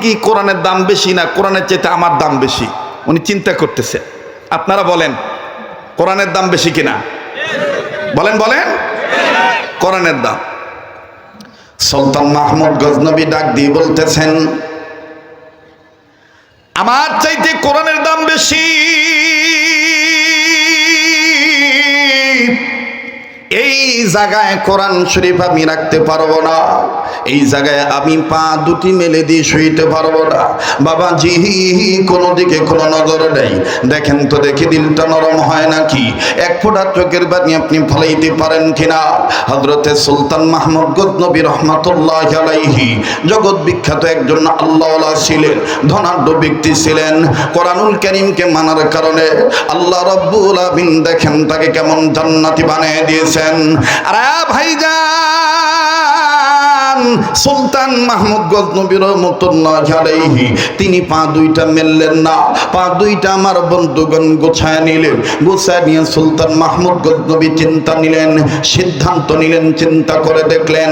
কি কোরআনের দাম বেশি না কোরআনের চাইতে আমার দাম বেশি? উনি চিন্তা করতেছে। আপনারা বলেন কোরআনের দাম বেশি কিনা? বলেন বলেন। কোরআনের দাম। সুলতান মাহমুদ গজনবী ডাক দিয়ে বলতেছেন, আমার চাইতে কোরআনের দাম বেশি। এই জায়গায় কোরআন শরীফ আমি রাখতে পারবো না, এই জায়গায় আমি পা দুটি মেলে দিয়ে শুইতে পারবো না। বাবাজি কোনো দিকে কোনো নজর নেই। দেখেন তো দেখি দিলটা নরম হয় নাকি, এক ফোঁটা চোখের পানি আপনি ফলাইতে পারেন কিনা। হযরতে সুলতান মাহমুদ গজনবী রাহমাতুল্লাহি আলাইহি জগৎ বিখ্যাত একজন আল্লাহওয়ালা ছিলেন, ধনাঢ্য ব্যক্তি ছিলেন। কোরআনুল কারীমকে মানার কারণে আল্লাহ রাব্বুল আলামিন দেখেন তাকে কেমন জান্নাতি বানিয়ে দিয়েছেন। আরে ভাইজান, সুলতান মাহমুদ গজনবী রাহমাতুল্লাহি আলাইহি তিনি পা দুইটা মেললেন না, পা দুইটা আমার বন্ধুগণ গোছায় নিলেন। গোছায় নিয়ে সুলতান মাহমুদ গজনবী চিন্তা নিলেন, সিদ্ধান্ত নিলেন, চিন্তা করে দেখলেন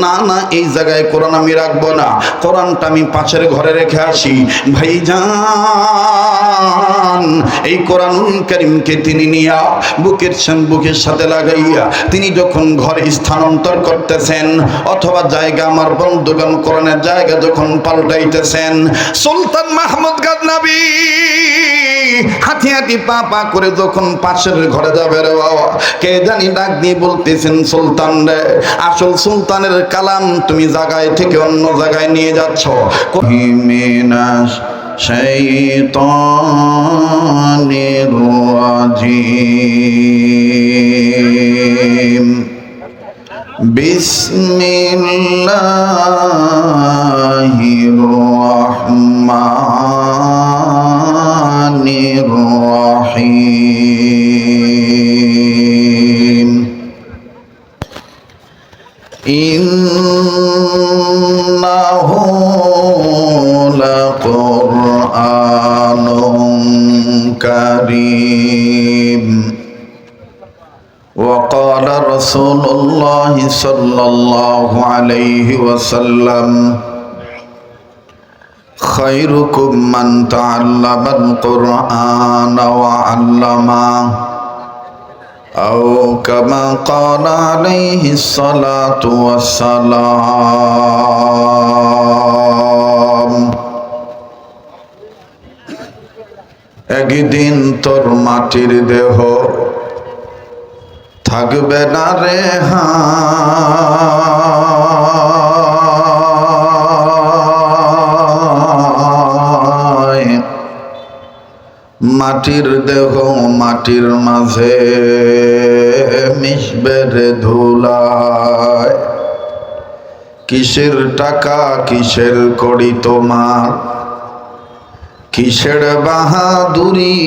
না না এই জায়গায় কোরআন আমি রাখবো না, কোরআনটা আমি পাশের ঘরে রেখে আসি। ভাইজান এই কোরআনুল কারীমকে তিনি নিয়া বুকের সাথে লাগাইয়া তিনি যখন ঘরে স্থানান্তর করতেছেন অথবা জায়গা আমার বন্ধুগণ কোরআনের জায়গা যখন পাল্টাইতেছেন, সুলতান মাহমুদ গজনবী হাঁটি হাঁটি পা পা করে যখন পাশের ঘরে যাবে রে বাবা, কে জানি ডাক দিয়ে বলতেছেন, সুলতান রে, আসল সুলতানের কালাম তুমি জায়গায় থেকে অন্য জায়গায় নিয়ে যাচ্ছ। মিনাশ শাইতানির রাজিম বিসমিল্লাহির রহমানির রহিম ইন্নাহু লাকুরআনুন কারীম। وقال رسول الله صلى الله عليه وسلم خيركم من تعلم القرآن وعلمه أو كما قال عليه الصلاة والسلام। একদিন তোর মাটির দেহ থাকবে না রে মাটির দেহ মাটির মাঝে মিশবে রে ধুলায়। কিসের টাকা কিসের কড়ি তোমার, কিসের বাহাদুরি,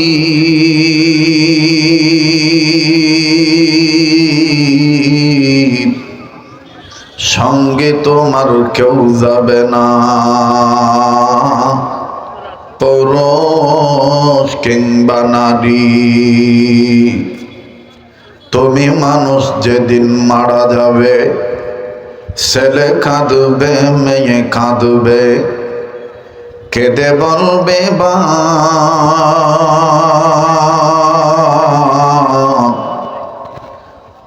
সঙ্গে তোমার কেউ যাবে না, পুরুষ কিংবা নারী। তুমি মানুষ যেদিন মারা যাবে, ছেলে কাঁদবে মেয়ে কাঁদবে, কেঁদে বলবে বা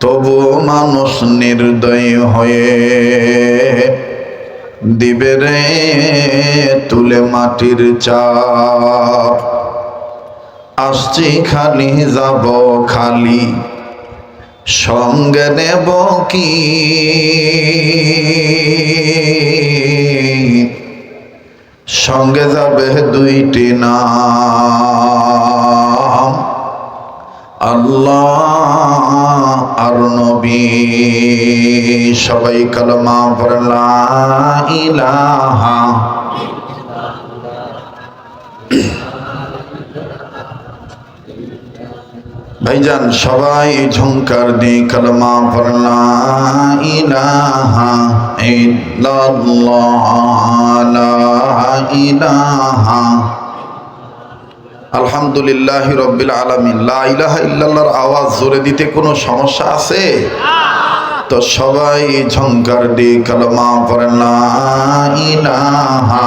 তবু মানুষ নির্দয় হয়ে দিবে রে তুলে মাটির চাপ। আসছি খালি যাব খালি, সঙ্গে নেব কি? সঙ্গে যাবে দুইটি নাম, আল্লাহ আর নবী। সবাই কালেমা পড়ে লা ইলাহা। ভাইজান সবাই ঝংকার দিয়ে কালেমা পড়ে লা ইলাহা ইল্লাল্লাহ লা ইলাহা। আলহামদুলিল্লাহি রাব্বিল আলামিন। লা ইলাহা ইল্লাল্লাহর আওয়াজ জোরে দিতে কোনো সমস্যা আছে? তো সবাই ঝংকার দিয়ে কালেমা পড়েন লা ইলাহা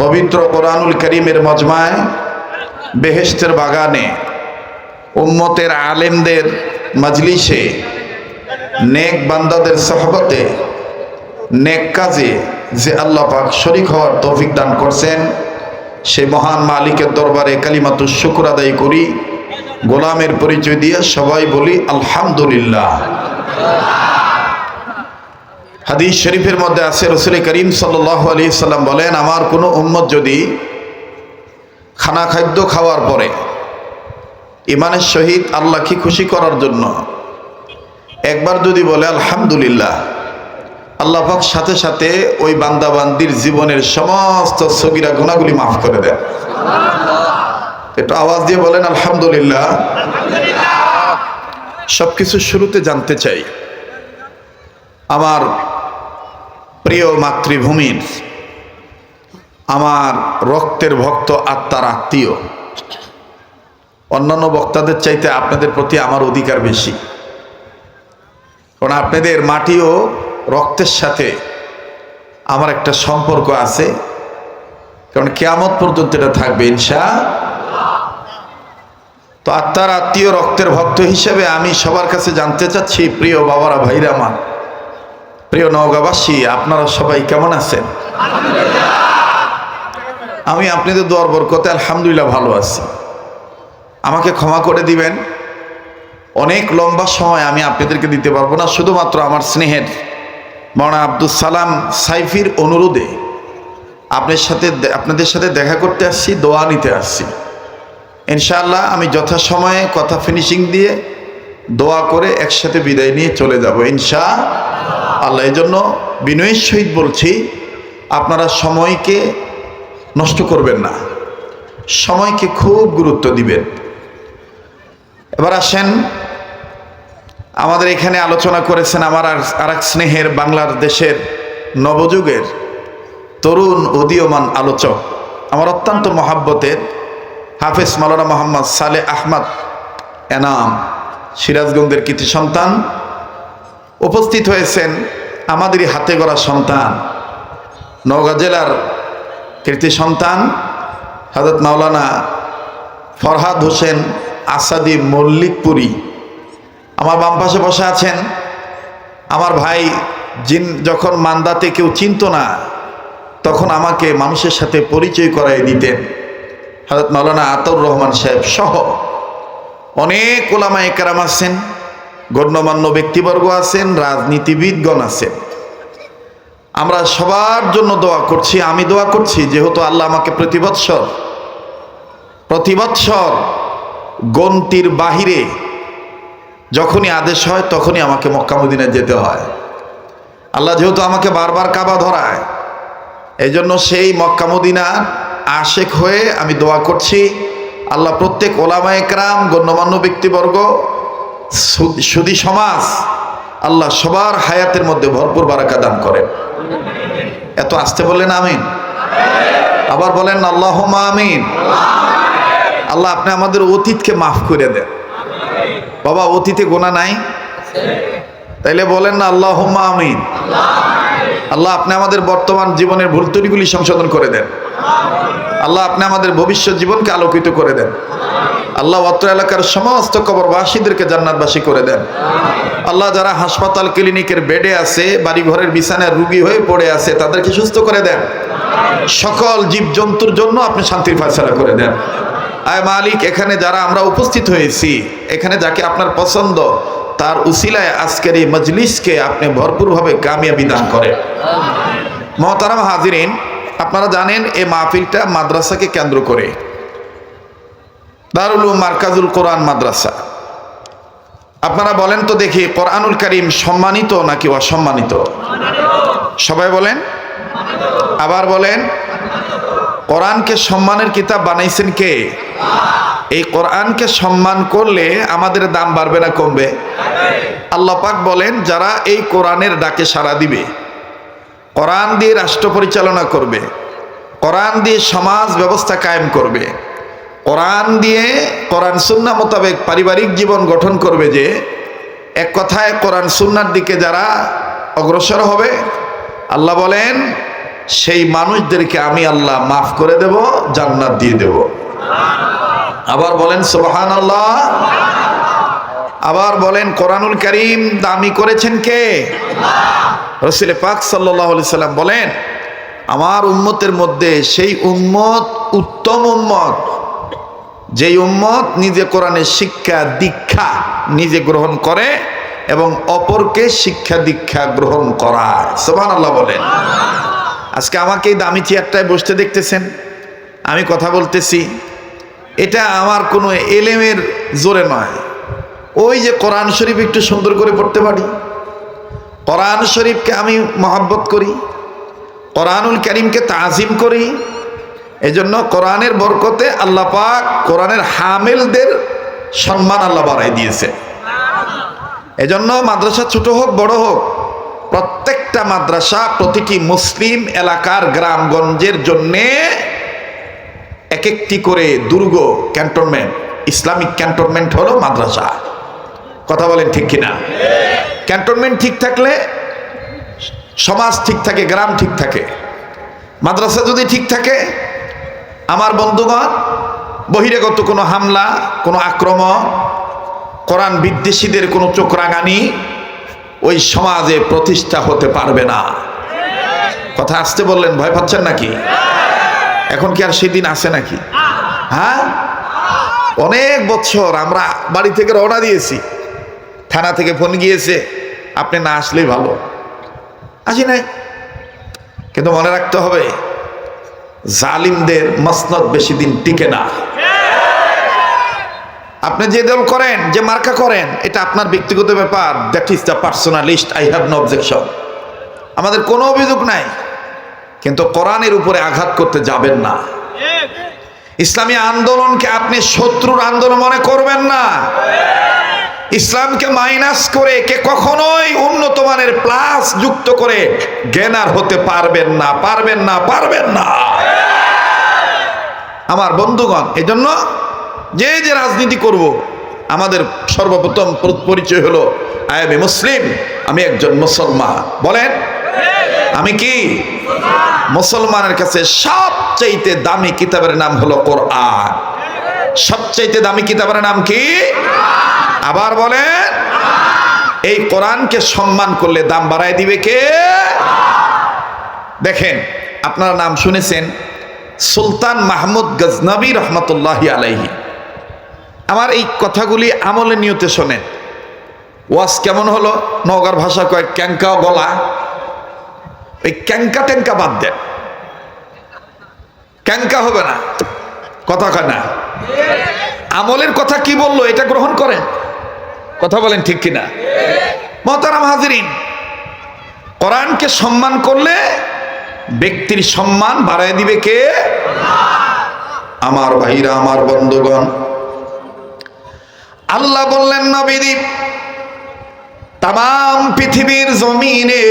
পবিত্র কোরআনুল কারীমের মজমায় বেহেশতের বাগানে উম্মতের আলেমদের মজলিসে নেক বান্দাদের সহবতে নেক কাজে যে আল্লাহ পাক শরীক হওয়ার তৌফিক দান করছেন, সেই মহান মালিকের দরবারে কালিমাতুশ শুকর আদায় করি। গোলামের পরিচয় দিয়ে সবাই বলি আলহামদুলিল্লাহ। হাদিস শরীফের মধ্যে আছে, রাসূল করিম সাল্লাল্লাহু আলাইহি সাল্লাম বলেন, আমার কোনো উম্মত যদি খাদ্য খাওয়ার পরে ইমানের সহিত আল্লাহকে খুশি করার জন্য একবার যদি বলে আলহামদুলিল্লাহ, আল্লাহ পাক সাথে সাথে ওই বান্দা বান্দির জীবনের সমস্ত সগীরা গুনাহগুলি মাফ করে দেন। একটু আওয়াজ দিয়ে বলেন আলহামদুলিল্লাহ। সবকিছু শুরুতে জানতে চাই, আমার প্রিয় মাতৃভূমির, আমার রক্তের ভক্ত আত্মার আত্মীয়, অন্যান্য বক্তাদের চাইতে আপনাদের প্রতি আমার অধিকার বেশি, কারণ আপনাদের মাটি ও রক্তের সাথে আমার একটা সম্পর্ক আছে, কারণ কিয়ামত পর্যন্ত এটা থাকবে ইনশাআল্লাহ। তো আত্মার আত্মীয় রক্তের ভক্ত হিসেবে আমি সবার কাছে জানতে চাচ্ছি, প্রিয় বাবারা, ভাইরা আমার, প্রিয় নওগাঁবাসী, আপনারা সবাই কেমন আছেন? আমি আপনাদের দোয়ার বরকতে আলহামদুলিল্লাহ ভালো আছি। আমাকে ক্ষমা করে দিবেন, অনেক লম্বা সময় আমি আপনাদেরকে দিতে পারবো না। শুধুমাত্র আমার স্নেহের মাওলানা আব্দুল সালাম সাইফির অনুরোধে আপনাদের সাথে দেখা করতে আসছি, দোয়া নিতে আসছি। ইনশাআল্লাহ আমি যথাসময়ে কথা ফিনিশিং দিয়ে দোয়া করে একসাথে বিদায় নিয়ে চলে যাব ইনশাআল্লাহ। এই জন্য বিনয়ের সহিত বলছি, আপনারা সময়কে নষ্ট করবেন না, সময়কে খুব গুরুত্ব দিবেন। এবার আসেন, আমাদের এখানে আলোচনা করেছেন আমার আর এক স্নেহের বাংলার দেশের নবযুগের তরুণ উদীয়মান আলোচক, আমার অত্যন্ত মহাব্বতের হাফেজ মাওলানা মোহাম্মদ সালেহ আহমদ এনাম, সিরাজগঞ্জের কৃতি সন্তান। উপস্থিত হয়েছেন আমাদেরই হাতে গড়া সন্তান, নওগাঁ জেলার কৃতি সন্তান হযরত মাওলানা ফরহাদ হোসেন আসাদি মল্লিকপুরী। আমার বাম পাশে বসে আছেন আমার ভাই, যখন মান্দাতে কেউ চিনত না তখন আমাকে মানুষের সাথে পরিচয় করাই দিতেন হযরত মাওলানা আতাউর রহমান সাহেব সহ অনেক উলামায়ে কেরাম আছেন, গণ্যমান্য ব্যক্তিবর্গ আছেন, রাজনীতিবিদগণ আছেন। আমরা সবার জন্য দোয়া করছি। আমি দোয়া করছি, যেহেতু আল্লাহ আমাকে প্রতি বৎসর গন্তির বাহিরে যখনই আদেশ হয় তখনই আমাকে মক্কা মদিনায় যেতে হয়। আল্লাহ যেহেতু আমাকে বারবার কাবা ধরায়, এই জন্য সেই মক্কা মদিনার আশেক হয়ে আমি দোয়া করছি, আল্লাহ প্রত্যেক ওলামায়ে কেরাম, গণ্যমান্য ব্যক্তিবর্গ, সুধী সমাজ, আল্লাহ সবার হায়াতের মধ্যে ভরপুর বারাকা দান করেন। এত আসতে বললেন আমিন, আবার বলেন আল্লাহুম্মা আমিন। আল্লাহ আপনি আমাদের অতীতকে মাফ করে দেন। বাবা, অতীতে গুনাহ নাই? তাইলে বলেন না আল্লাহুম্মা আমিন। আল্লাহ আপনি আমাদের বর্তমান জীবনের ভুল ত্রুটিগুলি সংশোধন করে দেন। আল্লাহ আপনি আমাদের ভবিষ্যৎ জীবনকে আলোকিত করে দেন। আল্লাহ অত্র এলাকার সমস্ত কবরবাসীদেরকে জান্নাতবাসী করে দেন। আল্লাহ যারা হাসপাতাল ক্লিনিকের বেডে আছে, বাড়ি ঘরের বিছানায় রুগী হয়ে পড়ে আছে, তাদেরকে সুস্থ করে দেন। সকল জীবজন্তুর জন্য আপনি শান্তির ফয়সালা করে দেন। আয় মালিক, এখানে যারা আমরা উপস্থিত হয়েছি, এখানে যাকে আপনার পছন্দ, তার উসিলায় আজকের এই মজলিসকে আপনি ভরপুরভাবে কামিয়াবি দান করেন। মহতারাম হাজিরিন, আপনারা জানেন এই মাহফিলটা মাদ্রাসাকে কেন্দ্র করে, দারুল উলুম মারকাজুল কোরআন মাদ্রাসা। আপনারা বলেন তো দেখি, কোরআনুল কারীম সম্মানিত নাকি অসম্মানিত? সবাই বলেন, আবার বলেন। কোরআনকে সম্মানের কিতাব বানাইছেন কে? এই কোরআনকে সম্মান করলে আমাদের দাম বাড়বে না কমবে? আল্লাহ পাক বলেন, যারা এই কোরআনের ডাকে সাড়া দিবে, কোরআন দিয়ে রাষ্ট্র পরিচালনা করবে, কোরআন দিয়ে সমাজ ব্যবস্থা কায়েম করবে, কোরআন দিয়ে কোরআন সুন্নাহ মোতাবেক পারিবারিক জীবন গঠন করবে, যে এক কথায় কোরআন সুন্নাহর দিকে যারা অগ্রসর হবে, আল্লাহ বলেন সেই মানুষদেরকে আমি আল্লাহ মাফ করে দেব, জান্নাত দিয়ে দেব। আবার বলেন সুবহানাল্লাহ। আবার বলেন কোরআনুল কারীম দামি করেছেন কে? রাসূল পাক সাল্লাল্লাহু আলাইহি সাল্লাম বলেন, আমার উম্মতের মধ্যে সেই উম্মত উত্তম উম্মত, যেই উম্মত নিজে কোরআনের শিক্ষা দীক্ষা নিজে গ্রহণ করে এবং অপরকে শিক্ষা দীক্ষা গ্রহণ করায়। সুবহানাল্লাহ বলেন। আজকে আমাকে এই দামি চেয়ারটায় বসতে দেখতেছেন, আমি কথা বলতেছি, এটা আমার কোনো এলেমের জোরে নয়। ওই যে কোরআন শরীফ একটু সুন্দর করে পড়তে পারি, কোরআন শরীফকে আমি মহব্বত করি, কোরআনুল কারীমকে তাজিম করি। এজন্য কোরআনের বরকতে আল্লাহ পাক কোরআনের হামিলদের সম্মান আল্লাহ বাড়াই দিয়েছে। এজন্য মাদ্রাসা ছোট হোক বড় হোক, প্রত্যেকটা মাদ্রাসা প্রতিটি মুসলিম এলাকার গ্রামগঞ্জের জন্যে এক একটি করে দুর্গ, ক্যান্টনমেন্ট, ইসলামিক ক্যান্টনমেন্ট হলো মাদ্রাসা। কথা বলেন ঠিক কিনা? ক্যান্টনমেন্ট ঠিক থাকলে সমাজ ঠিক থাকে, গ্রাম ঠিক থাকে। মাদ্রাসা যদি ঠিক থাকে, আমার বন্ধুগণ, বহিরাগত কোনো হামলা, কোনো আক্রমণ, কোরআন বিদ্বেষীদের কোনো চোখ রাঙানি ওই সমাজে প্রতিষ্ঠা হতে পারবে না। কথা আসতে বললেন, ভয় পাচ্ছেন নাকি? এখন কি আর সেদিন আসে নাকি? হ্যাঁ, অনেক বছর আমরা বাড়ি থেকে রওনা দিয়েছি, থানা থেকে ফোন গিয়েছে, আপনি না আসলেই ভালো, আসি নাই। কিন্তু মনে রাখতে হবে, জালিমদের মসনদ বেশি দিন টিকে না। আপনি যে দল করেন, যে মার্কা করেন, এটা আপনার ব্যক্তিগত ব্যাপার, that is the personalist, I have no objection, আমাদের কোনো অভিযোগ নাই। কিন্তু কোরআনের উপরে আঘাত করতে যাবেন না। ইসলামী আন্দোলনকে আপনি শত্রুর আন্দোলন মনে করবেন না। ইসলামকে মাইনাস করে কে কখনোই উন্নত মানের প্লাস যুক্ত করে জ্ঞানার হতে পারবেন না, পারবেন না, পারবেন না আমার বন্ধুগণ। এজন্য যে যে রাজনীতি করব, আমাদের সর্বপ্রথম পরিচয় হলো আই এম এ মুসলিম, আমি একজন মুসলমান। বলেন আমি কি? মুসলমানের কাছে সবচাইতে দামি কিতাবের নাম হলো কোরআন। সবচাইতে দামি কিতাবের নাম কি? আবার বলেন, এই কোরআনকে সম্মান করলে দাম বাড়ায় দিবে কে? দেখেন, আপনারা নাম শুনেছেন সুলতান মাহমুদ গজনবী রহমতুল্লাহি আলাইহি। আমার এই কথাগুলি আমলে নিয়তে শোনেন। ওয়াজ কেমন হলো? নওগাঁর ভাষা কয় ক্যাঙ্কা গলা, এই ক্যাঙ্কা ট্যাঙ্কা বাদ দেন, ক্যাঙ্কা হবে না, কথা কয় না। আমলের কথা কি বললো এটা গ্রহণ করেন। কথা বলেন ঠিক কিনা? মোহতারাম হাজিরিন, কোরআনকে সম্মান করলে ব্যক্তির সম্মান বাড়ায় দিবে কে? আমার ভাইরা, আমার বন্ধুগণ, আল্লাহ বললেন নবীদ্বীপ তাম পৃথিবীর জমিনে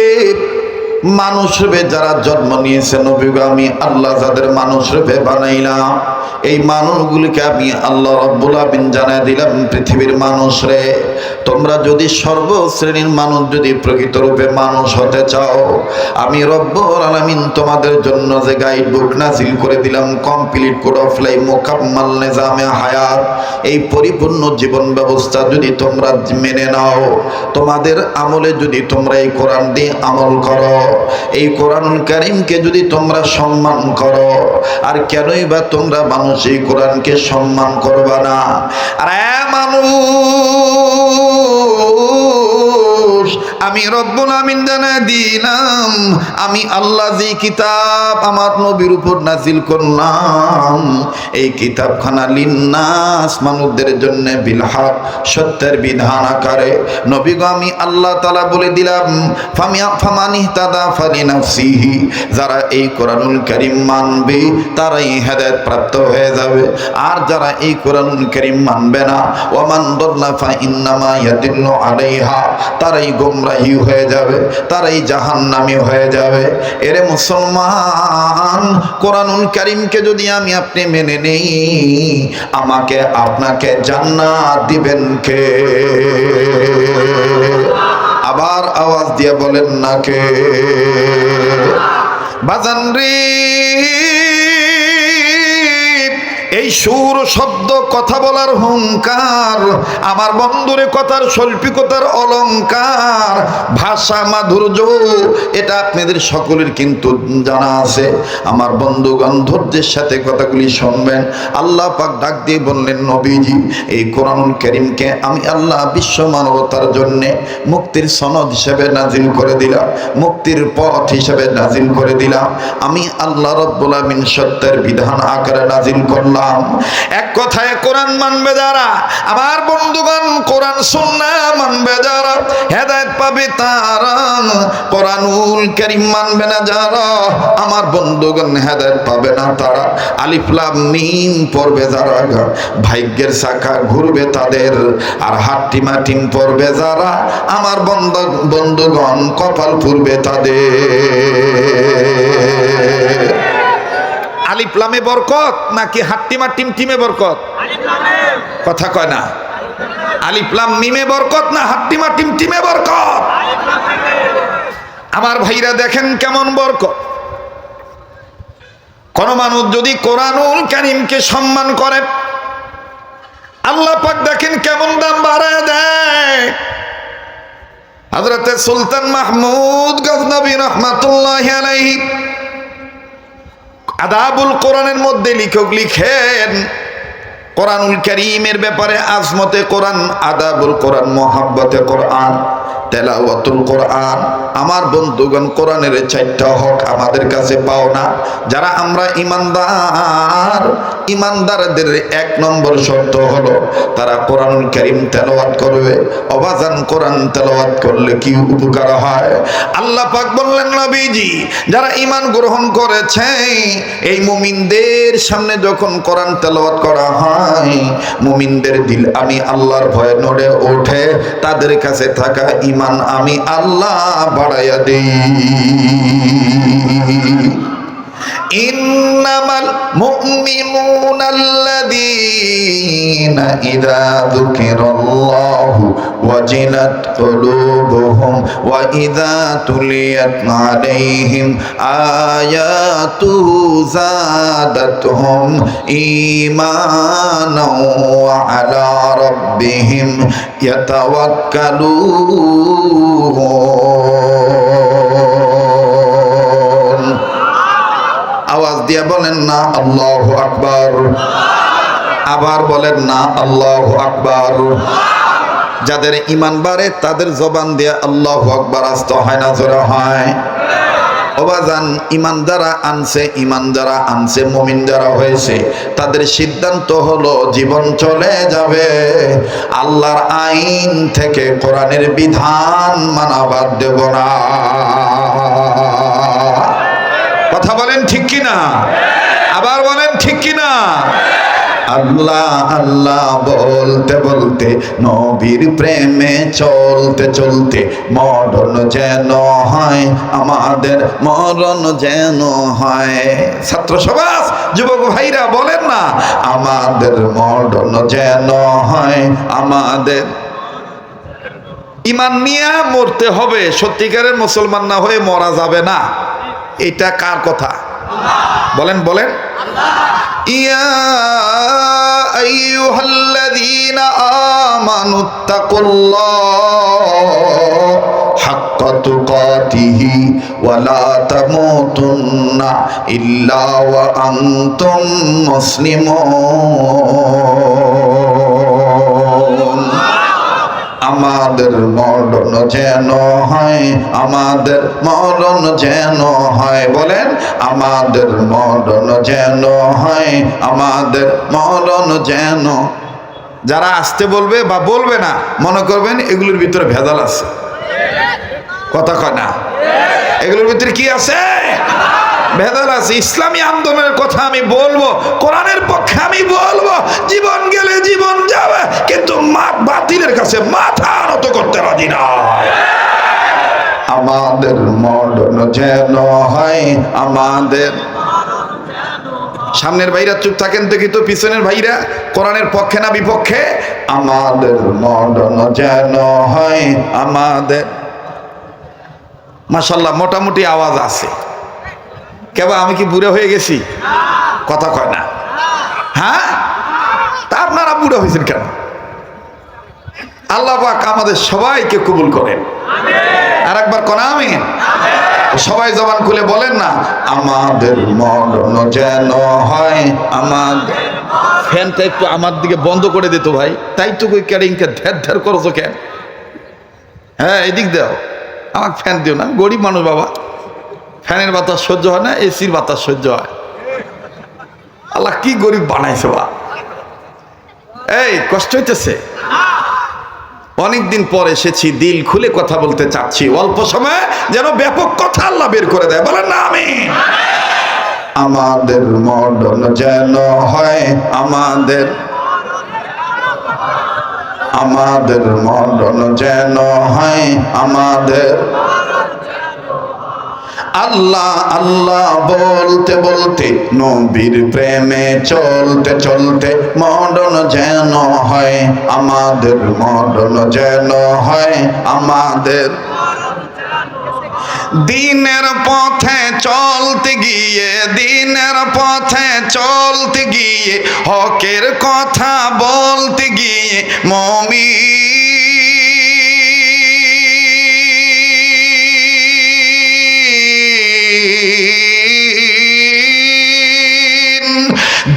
মানুষ রূপে যারা জন্ম নিয়েছে, নবী গো আমি আল্লাহ যাদের মানুষ রূপে বানাইলাম, এই মানুষগুলিকে আমি আল্লাহ রব্বুল আমিন জানাই দিলাম, পৃথিবীর মানুষ রে, তোমরা যদি সর্বশ্রেণীর মানুষ যদি প্রকৃত রূপে মানুষ হতে চাও, আমি রব্বুল আলামিন তোমাদের জন্য যে গাইড বুক নাজিল করে দিলাম, কমপ্লিট কোড অফ লাইফ, মোকাম্মাল নিজামে হায়াত, এই পরিপূর্ণ জীবন ব্যবস্থা যদি তোমরা মেনে নাও, তোমাদের আমলে যদি তোমরা এই কোরআন দিয়ে আমল করো, এই কোরআনুল কারীমকে যদি তোমরা সম্মান করো, আর কেনই বা তোমরা মানুষ এই কোরআনকে সম্মান করবা না? আরে মানুষ, আমি রব্বুল আমিন জানাই দিলাম, আমি আল্লাহ যে কিতাব আমার নবীর উপর নাজিল করলাম, এই কিতাবখানা লিন্নাস মানুষদের জন্য বিল হক, সত্যের বিধান আকারে। নবী গো আমি আল্লাহ তাআলা বলে দিলাম, ফামানি তাদা ফালিনাফসিহি, যারা এই কোরআনুল কারীম মানবে তারাই হেদায়েত প্রাপ্ত হয়ে যাবে, আর যারা এই কোরআনুল কারীম মানবে না, ওয়ামান দাল্লা ফা ইন্নামা ইয়াদিল্লু আলাইহা, তারাই গোমরাহি হয়ে যাবে, তারাই জাহান্নামী হয়ে যাবে। এরে মুসলমান, কোরআনুল কারীমকে যদি আমি আপনি মেনে নেই, আমাকে আপনাকে জান্নাত দিবেন কে? আবার আওয়াজ দিয়ে বলেন না কে? বাজান রে, এই সুর শব্দ কথা বলার হুঙ্কার, আমার বন্ধুরে কথার শৈল্পিকতার অলংকার, ভাষা মাধুর্য, এটা আপনাদের সকলের কিন্তু জানা আছে। আমার বন্ধুগণ ধৈর্যের সাথে কথাগুলি শুনবেন। আল্লাহ পাক ডাক দিয়ে বললেন, নবীজি এই কোরআনুল কারীমকে আমি আল্লাহ বিশ্ব মানবতার জন্য মুক্তির সনদ হিসেবে নাজিল করে দিলাম, মুক্তির পথ হিসেবে নাজিল করে দিলাম। আমি আল্লাহ রাব্বুল আমিন সত্যের বিধান আকারে নাজিল করলাম। এক কথায় কোরআন মানবে যারা, আমার বন্ধুগণ কোরআন সুন্নাহ মানবে যারা, হেদায়েত পাবে তারা। কোরআনুল কারীম মানবে না যারা, আমার বন্ধুগণ হেদায়েত পাবে না তারা। আলিফ লাম মিম পড়বে যারা, ভাগ্যের চাকা ঘুরবে তাদের। আর হাট্টিমা টিম পড়বে যারা, আমার বন্ধুগণ কপাল পুরবে তাদের। আলিফ লামে বরকত নাকি হাট্টিমা টিম টিমে বরকত? কথা কয় না। আলিফ লাম মিমে বরকত না হাট্টিমা টিম টিমে বরকত? আমার ভাইরা দেখেন কেমন বরকত। কোন মানুষ যদি কোরআনুল কারীমকে সম্মান করে, আল্লাহ পাক দেখেন কেমন দাম বাড়ায় দেয়। হযরতে সুলতান মাহমুদ গজনবী রাহমাতুল্লাহি আলাইহি আদাবুল কোরআনের মধ্যে লেখক লিখেন, কোরআনুল কারীমের ব্যাপারে আজমতে কোরআন, আদাবুল কোরআন, মুহাব্বতে কোরআন, তেলাওয়াতুল কোরআন। আমার বন্ধুগণ কোরআনের চারটা হক আমাদের কাছে পাও না। যারা আমরা ইমানদার, ইমানদারদের এক নম্বর শর্ত হলো তারা কোরআনুল কারীম তেলাওয়াত করবে। অবাজান কোরআন তেলাওয়াত করলে কি উপকার হয়? আল্লাহ পাক বললেন, নবীজি যারা ঈমান গ্রহণ করেছে এই মুমিনদের সামনে যখন কোরআন তেলাওয়াত করা হয়, মুমিনদের দিল আমি আল্লাহর ভয়ে নড়ে ওঠে, তাদের কাছে থাকা ঈমান আমি আল্লাহ বাড়াইয়া দেই। ইন্নামাল মুমিনুনা আল্লাযীনা ইযা যুকিরাল্লাহু ওয়াজিলাত কুলুবুহুম ওয়া ইযা তুলিয়াত আলাইহিম আয়াতুহু যাদাতুহুম ঈমানাও ওয়া আলা রাব্বিহিম ইয়াতাওয়াক্কালুন। আওয়াজ দিয়ে বলেন না আল্লাহু আকবার। আবার বলেন না আল্লাহু আকবার। যাদের ঈমান বাড়ে তাদের জবান দিয়ে আল্লাহু আকবার আসতে হয় না জোরে হয়? ওবাজান ঈমান যারা আনছে, ঈমান যারা আনছে, মুমিন যারা হয়েছে, তাদের সিদ্ধান্ত হলো জীবন চলে যাবে আল্লাহর আইন থেকে কোরআনের বিধান মানা বাদ দেব না। কথা বলেন ঠিক কিনা? আবার বলেন ঠিক কিনা? আল্লাহ আল্লাহ বলতে বলতে, নবীর প্রেমে চলতে চলতে, মরণ যেন হয় আমাদের, মরণ যেন হয়। ছাত্র সমাজ, যুবক ভাইরা বলেন না, আমাদের মরণ যেন হয় আমাদের। ঈমান নিয়ে মরতে হবে, সত্যিকারের মুসলমান না হয়ে মরা যাবে না। এটা কার কথা? বলেন বলেন। ইয়া আইয়ুহাল্লাযীনা আমানুত্তাকুল্লাহ হাক্কা তুকাতিহি ওয়া লা তামুতুন্না ইল্লা ওয়া আনতুম মুসলিমুন। আমাদের মরণ যেন হয়, আমাদের মরণ যেন হয়। বলেন, আমাদের মরণ যেন হয়, আমাদের মরণ যেন। যারা আসতে বলবে বা বলবে না, মনে করবেন এগুলোর ভিতরে ভেজাল আছে। কথা কয় না? এগুলোর ভিতরে কি আছে? ভেদাল আছে। ইসলামী আন্দোলনের কথা আমি বলবো, কোরআনের পক্ষে আমি বলবো, জীবন গেলে জীবন যাবে, কিন্তু বাতিলের কাছে মাথা নত করতে রাজি না। আমাদের মরণ যেন হয়, আমাদের। সামনের ভাইরা চুপ থাকেন দেখি তো, পিছনের ভাইরা কোরআনের পক্ষে না বিপক্ষে? আমাদের মরণ যেন হয় আমাদের। মাশাআল্লাহ, মোটামুটি আওয়াজ আছে। কেবা আমি কি বুড়া হয়ে গেছি? কথা কয় না। হ্যাঁ, তা আপনারা বুড়া হয়েছেন কেন? আল্লাহ পাক আমাদের সবাইকে কবুল করেন। আর একবার কোন আমিন। সবাই জবান খুলে বলেন না, আমাদের মরণ যেন হয় আমাদের। ফ্যানটা একটু আমার দিকে বন্ধ করে দিত ভাই, তাই তো কই ক্যারিংকে ধ্যার ধ্যার করছো কেন? হ্যাঁ, এদিক দাও, আমার ফ্যান দিও না, গরিব মানুষ বাবা, ফ্যানের বাতাস সহ্য হয় না, এসির বাতাস সহ্য হয়। আল্লাহ কি গরিব বানাইছে বা। এই কষ্ট হইতেছে, অনেকদিন পর এসেছি, দিল খুলে কথা বলতে চাচ্ছি, অল্প সময় যেন ব্যাপক কথা আল্লাহ বের করে দেয়। বলেন না আমিন। আমাদের মরণ যেন হয় আমাদের, আমাদের মরণ যেন হয় আমাদের। আল্লাহ আল্লাহ বলতে বলতে, নবীর প্রেমে চলতে চলতে, মরণ যেন হয় আমাদের, মরণ যেন হয় আমাদের। দিনের পথে চলতে গিয়ে, দিনের পথে চলতে গিয়ে, হকের কথা বলতে গিয়ে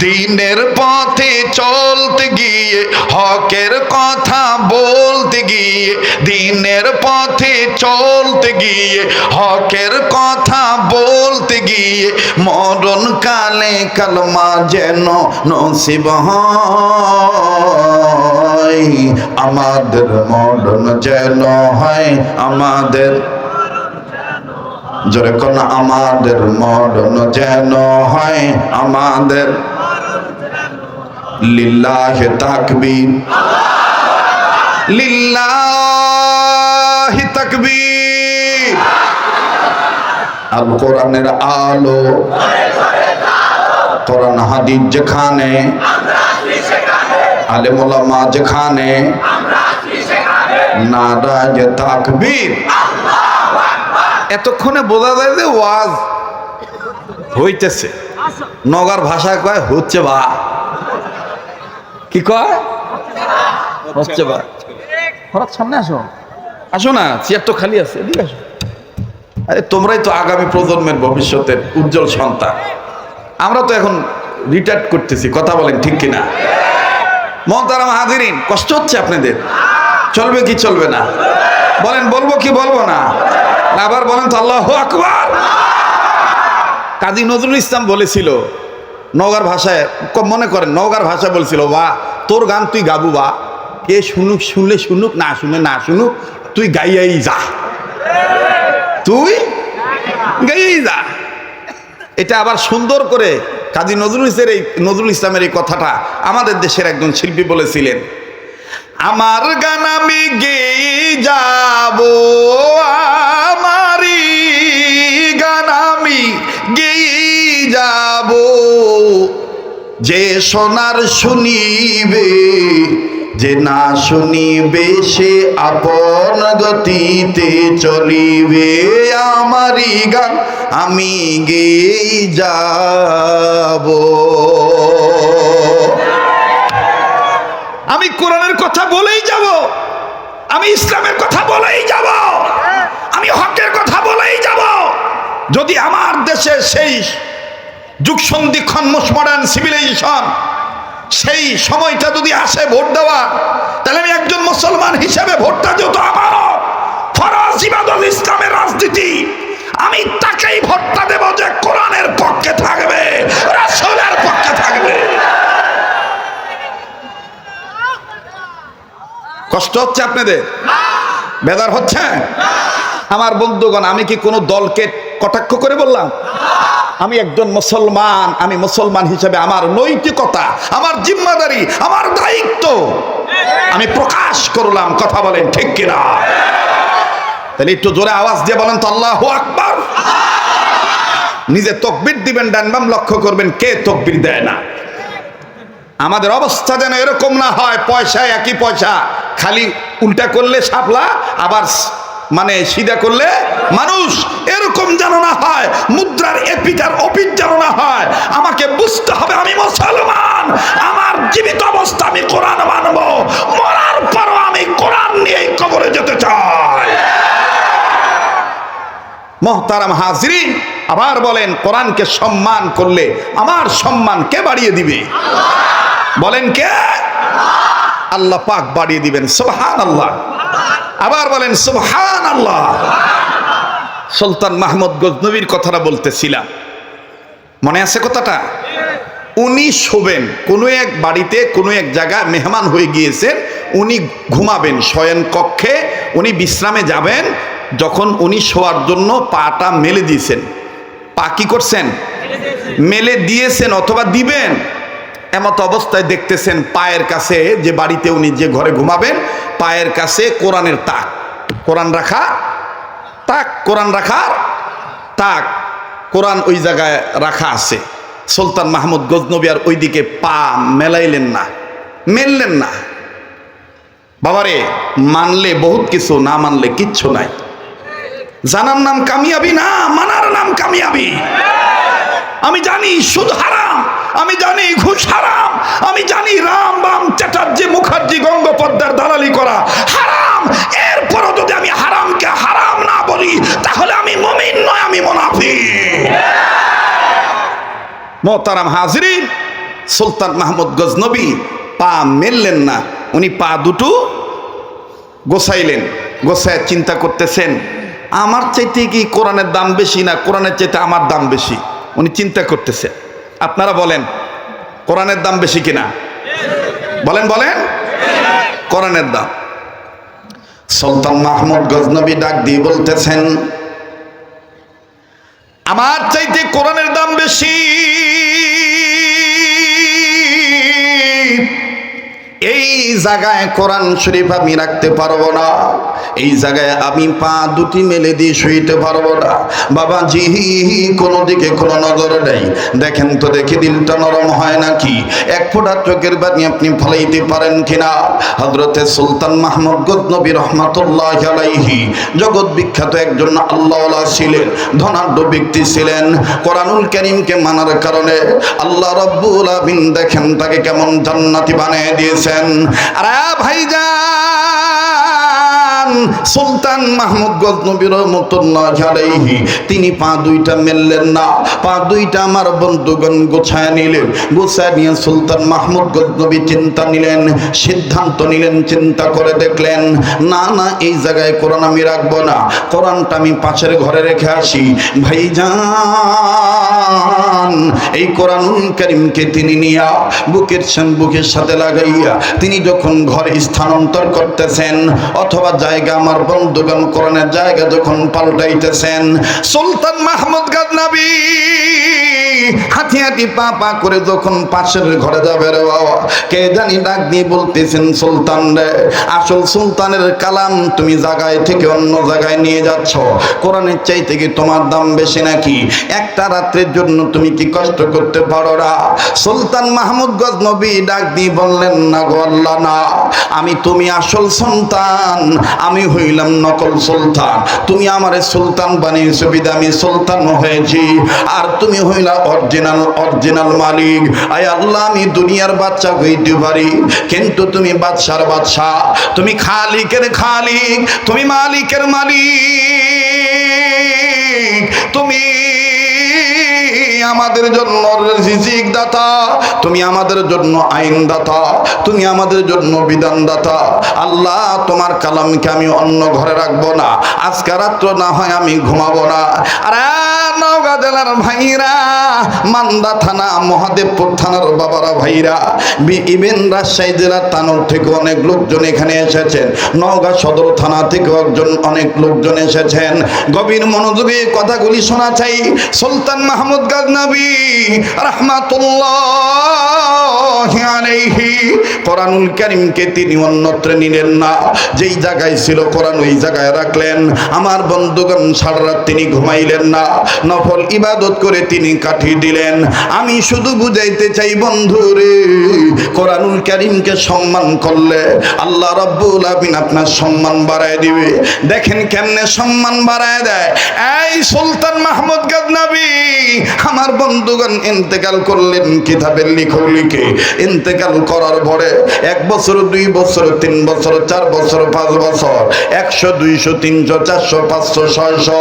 দিনের পথে চলতে গিয়ে, হকের কথা বলতে গিয়ে, দিনের পথে চলতে গিয়ে, হকের কথা বলতে গিয়ে, মরণ কালে কালমা যেন নসিব হয় আমাদের, মরণ যেন হয় আমাদের। জোরে কোন আমাদের মরণ যেন হয় আমাদের। লিল্লাহি তাকবীর, লিল্লাহি তাকবীর। আল কোরআনের আলো, কোরআন হাদিস যেখানে, আলেম ওলামা যেখানে, নারায়ে তাকবীর। এতক্ষণে বোঝা যায় যে ওয়াজ হইতেছে। নগর ভাষায় কয় হচ্ছে বা। কি কয়? হচ্ছে বা। হঠাৎ সামনে আসো, আসো না, চেয়ার তো খালি আছে, এদিকে আসো। আরে তোমরাই তো আগামী প্রজন্মের ভবিষ্যতের উজ্জ্বল সন্তান। আমরা তো এখন রিটায়ার্ড করতেছি, কথা বলেন ঠিক কিনা? মোহতারাম হাজিরিন, কষ্ট হচ্ছে আপনাদের? চলবে কি চলবে না? বলেন, বলবো কি বলবো না? আবার বলেন তো আল্লাহু আকবার। কাজী নজরুল ইসলাম বলেছিল নওগাঁর ভাষায়, মনে করেন নওগাঁর ভাষায় বলছিল, বা তোর গান তুই গাবু বা, কে শুনুক, শুনলে শুনুক, না শুনে না শুনুক, তুই গাইয়াই যা, তুই গাইয়াই যা। এটা আবার সুন্দর করে কাজী নজরুল ইসলামের এই কথাটা আমাদের দেশের একজন শিল্পী বলেছিলেন, আমার গান আমি গেয়ে যাব, আমারই গান আমি গেয়ে যাব, যে শোনার শুনিবে, যে না শুনিবে সে আপন গতিতে চলিবে, আমারই গান আমি গেয়ে যাব। আমি কোরআনের কথা বলেই যাব, আমি ইসলামের কথা বলেই যাব, আমি হকের কথা বলেই যাব। যদি আমার দেশে সেই যুগ সন্ধিক্ষণ মডার্ন সিভিলাইজেশন, সেই সময়টা যদি আসে ভোট দেওয়া, তাহলে আমি একজন মুসলমান হিসেবে ভোটটা যেহেতু আমারও ফরজ ইবাদত, ইসলামের রাজনীতি, আমি তাকেই ভোটটা দেব যে কোরআনের পক্ষে থাকবে, রাসূলের পক্ষে থাকবে। কষ্ট হচ্ছে আপনাদের? বেদার হচ্ছে? আমার বন্ধুগণ, আমি কি কোনো দলকে কটাক্ষ করে বললাম? আমি একজন মুসলমান, আমি মুসলমান হিসেবে আমার নৈতিকতা, আমার জিম্মাদারি, আমার দায়িত্ব আমি প্রকাশ করলাম। কথা বলেন ঠিক কিনা? তাহলে একটু জোরে আওয়াজ দিয়ে বলেন তো আল্লাহু আকবার। নিজে তাকবীর দিবেন, ডান বাম লক্ষ্য করবেন কে তাকবীর দেয় না। আমাদের অবস্থা যেন এরকম না হয় পয়সা একই পয়সা, খালি উল্টা করলে শাপলা, আবার মানে সিধা করলে মানুষ, এরকম যেন না হয়, মুদ্রার এপিট আর ওপিট যেন না হয়। আমাকে বুঝতে হবে আমি মুসলমান, আমার জীবিত অবস্থা আমি কোরআন মানব, মরার পরও আমি কোরআন নিয়ে কবরে যেতে চাই। মুহতারাম হাজরিন, আবার বলেন, কোরআনকে সম্মান করলে আমার সম্মান কে বাড়িয়ে দিবে? বলেন কে? আল্লাহ পাক বাড়িয়ে দিবেন। সুবহানাল্লাহ। আবার বলেন সুবহানাল্লাহ। সুলতান মাহমুদ গজনবীর কথাটা বলতেছিলাম, মনে আছে কথাটা? উনি শোবেন কোনো এক বাড়িতে, কোনো এক জায়গায় মেহমান হয়ে গিয়েছেন, উনি ঘুমাবেন শয়ন কক্ষে, উনি বিশ্রামে যাবেন। যখন উনি শোয়ার জন্য পাটা মেলে দিয়েছেন, পা কি করছেন? মেলে দিয়েছেন অথবা দিবেন, এমত অবস্থায় দেখতেছেন পায়ের কাছে, যে বাড়িতে উনি যে ঘরে ঘুমাবেন, পায়ের কাছে কোরআনের তাক, কোরআন রাখা তাক, কোরআন রাখার তাক, কোরআন ওই জায়গায় রাখা আছে। সুলতান মাহমুদ গজনবী আর ওইদিকে পা মেলাইলেন না, মেললেন না। বাবারে, মানলে বহুত কিছু, না মানলে কিচ্ছু নাই। জানার নাম কামিয়াবি না, মানার নাম কামিয়াবি। আমি জানি সুদ হারাম, আমি জানি ঘুষ হারাম, আমি জানি রাম বাম চ্যাটার্জি মুখার্জি গঙ্গোপাধ্যায়ের দালালি করা হারাম। এরপরও যদি আমি হারামকে হারাম না বলি, তাহলে আমি মুমিন নয়, আমি মুনাফিক। মুহতারাম হাজরিন, সুলতান মাহমুদ গজনবী পা মেললেন না, উনি পা দুটো গোছাইলেন। গোছায় চিন্তা করতেছেন, আমার চাইতে কি কোরআনের দাম বেশি, না কোরআনের চাইতে আমার দাম বেশি? উনি চিন্তা করতেছেন। আপনারা বলেন কোরআনের দাম বেশি কিনা? বলেন বলেন, কোরআনের দাম। সুলতান মাহমুদ গজনবী ডাক দিয়ে বলতেছেন, আমার চাইতে কোরআনের দাম বেশি। এই জায়গায় কোরআন শরীফ আমি রাখতে পারবো না, এই জায়গায় আমি পা দুটি মেলে দিয়ে শুইতে পারবো না। বাবাজি, কোনো দিকে কোনো নজর নেই। দেখেন তো দেখি দিলটা নরম হয় নাকি, এক ফোঁটা চোখের পানি আপনি ফলাইতে পারেন কিনা। হযরতে সুলতান মাহমুদ গজনবী রহমাতুল্লাহি আলাইহি জগৎ বিখ্যাত একজন আল্লাহওয়ালা ছিলেন, ধনাঢ্য ব্যক্তি ছিলেন। কোরআনুল কারীমকে মানার কারণে আল্লাহ রাব্বুল আলামিন দেখেন তাকে কেমন জান্নাতি বানিয়ে দিয়েছেন। আরে ভাইজান, সুলতান মাহমুদ গজনবী রহমাতুল্লাহি আলাইহি তিনি পা দুইটা মেললেন না, পা দুইটা আমার বন্ধুগণ গোছায় নিলেন। গোছায় নিয়ে সুলতান মাহমুদ গজনবী চিন্তা নিলেন, সিদ্ধান্ত নিলেন, চিন্তা করে দেখলেন, না না, এই জায়গায় কোরআন আমি রাখবো না, কোরআনটা আমি পাশের ঘরে রেখে আসি। ভাইজান, এই কোরআনুল কারীমকে তিনি নিয়া বুকের সাথে লাগাইয়া তিনি যখন ঘরে স্থানান্তর করতেছেন, অথবা জায়গা আমার বন্ধুগণ কোরআনের জায়গা যখন পাল্টাইতেছেন, সুলতান মাহমুদ গজনবী হাঁটি হাঁটি পা পা করে যখন পাশের ঘরে যাবে, রে বাবা, কে জানি ডাক দিয়ে বলতেছেন, সুলতান রে, আসল সুলতানের কালাম তুমি জায়গায় থেকে অন্য জায়গায় নিয়ে যাচ্ছ, কোরআনের চাইতে কি তোমার দাম বেশি নাকি? একটা রাত্রের জন্য তুমি কি কষ্ট করতে পারো না? সুলতান মাহমুদ গজনবী ডাক দিয়ে বললেন, না গো আল্লাহ, না, তুমি আসল সুলতান, আমি হইলাম নকল সুলতান। তুমি আমারে সুলতান বানিয়েছো বিদে আমি সুলতান হয়েছি, আর তুমি হইলা অরিজিনাল মালিক। আয় আল্লাহ, আমি দুনিয়ার বাদশা হইতে পারি, কিন্তু তুমি বাদশার বাদশা, তুমি খালিকের খালিক, তুমি মালিকের মালিক, তুমি আমাদের জন্য রিজিক দাতা, তুমি আমাদের জন্য আইন দাতা, তুমি আমাদের জন্য বিধান দাতা। আল্লাহ, তোমার কালামকে আমি অন্য ঘরে রাখবো না, আজকে রাত্র না হয় আমি ঘুমাবো না। আর নওগাঁ জেলার ভাইরা, মান্দা থানা, মহাদেবপুর থানার বাবারা ভাইরা, ইভেন রাজশাহী জেলার তানোর থেকে অনেক লোকজন এখানে এসেছেন, নওগাঁ সদর থানা থেকে অনেক লোকজন এসেছেন। গভীর মনোযোগে কথাগুলি শোনা চাই। সুলতান মাহমুদ গজনবী গজনবী রাহমাতুল্লাহি আলাইহি কোরআনুল কারীমকে তিনি অন্যত্র নিলেন না, যেই জায়গায় ছিল কোরআন ওই জায়গায় রাখলেন। আমার বন্ধুগণ, সারা রাত তিনি ঘুমাইলেন না, নফল ইবাদত করে তিনি কাটিয়ে দিলেন। আমি শুধু বুঝাইতে চাই বন্ধুরে, কোরআনুল কারীমকে সম্মান করলে আল্লাহ রাব্বুল আলামিন আপনার সম্মান বাড়ায় দিবে। দেখেন কেমনে সম্মান বাড়ায় দেয়। এই সুলতান মাহমুদ গজনবী আমার বন্ধুগণ ইন্তেকাল করলেন কিতাবের লিখে। ইন্তেকাল করার পরে 1 বছর 2 বছর 3 বছর 4 বছর 5 বছর 100 200 300 400 500 600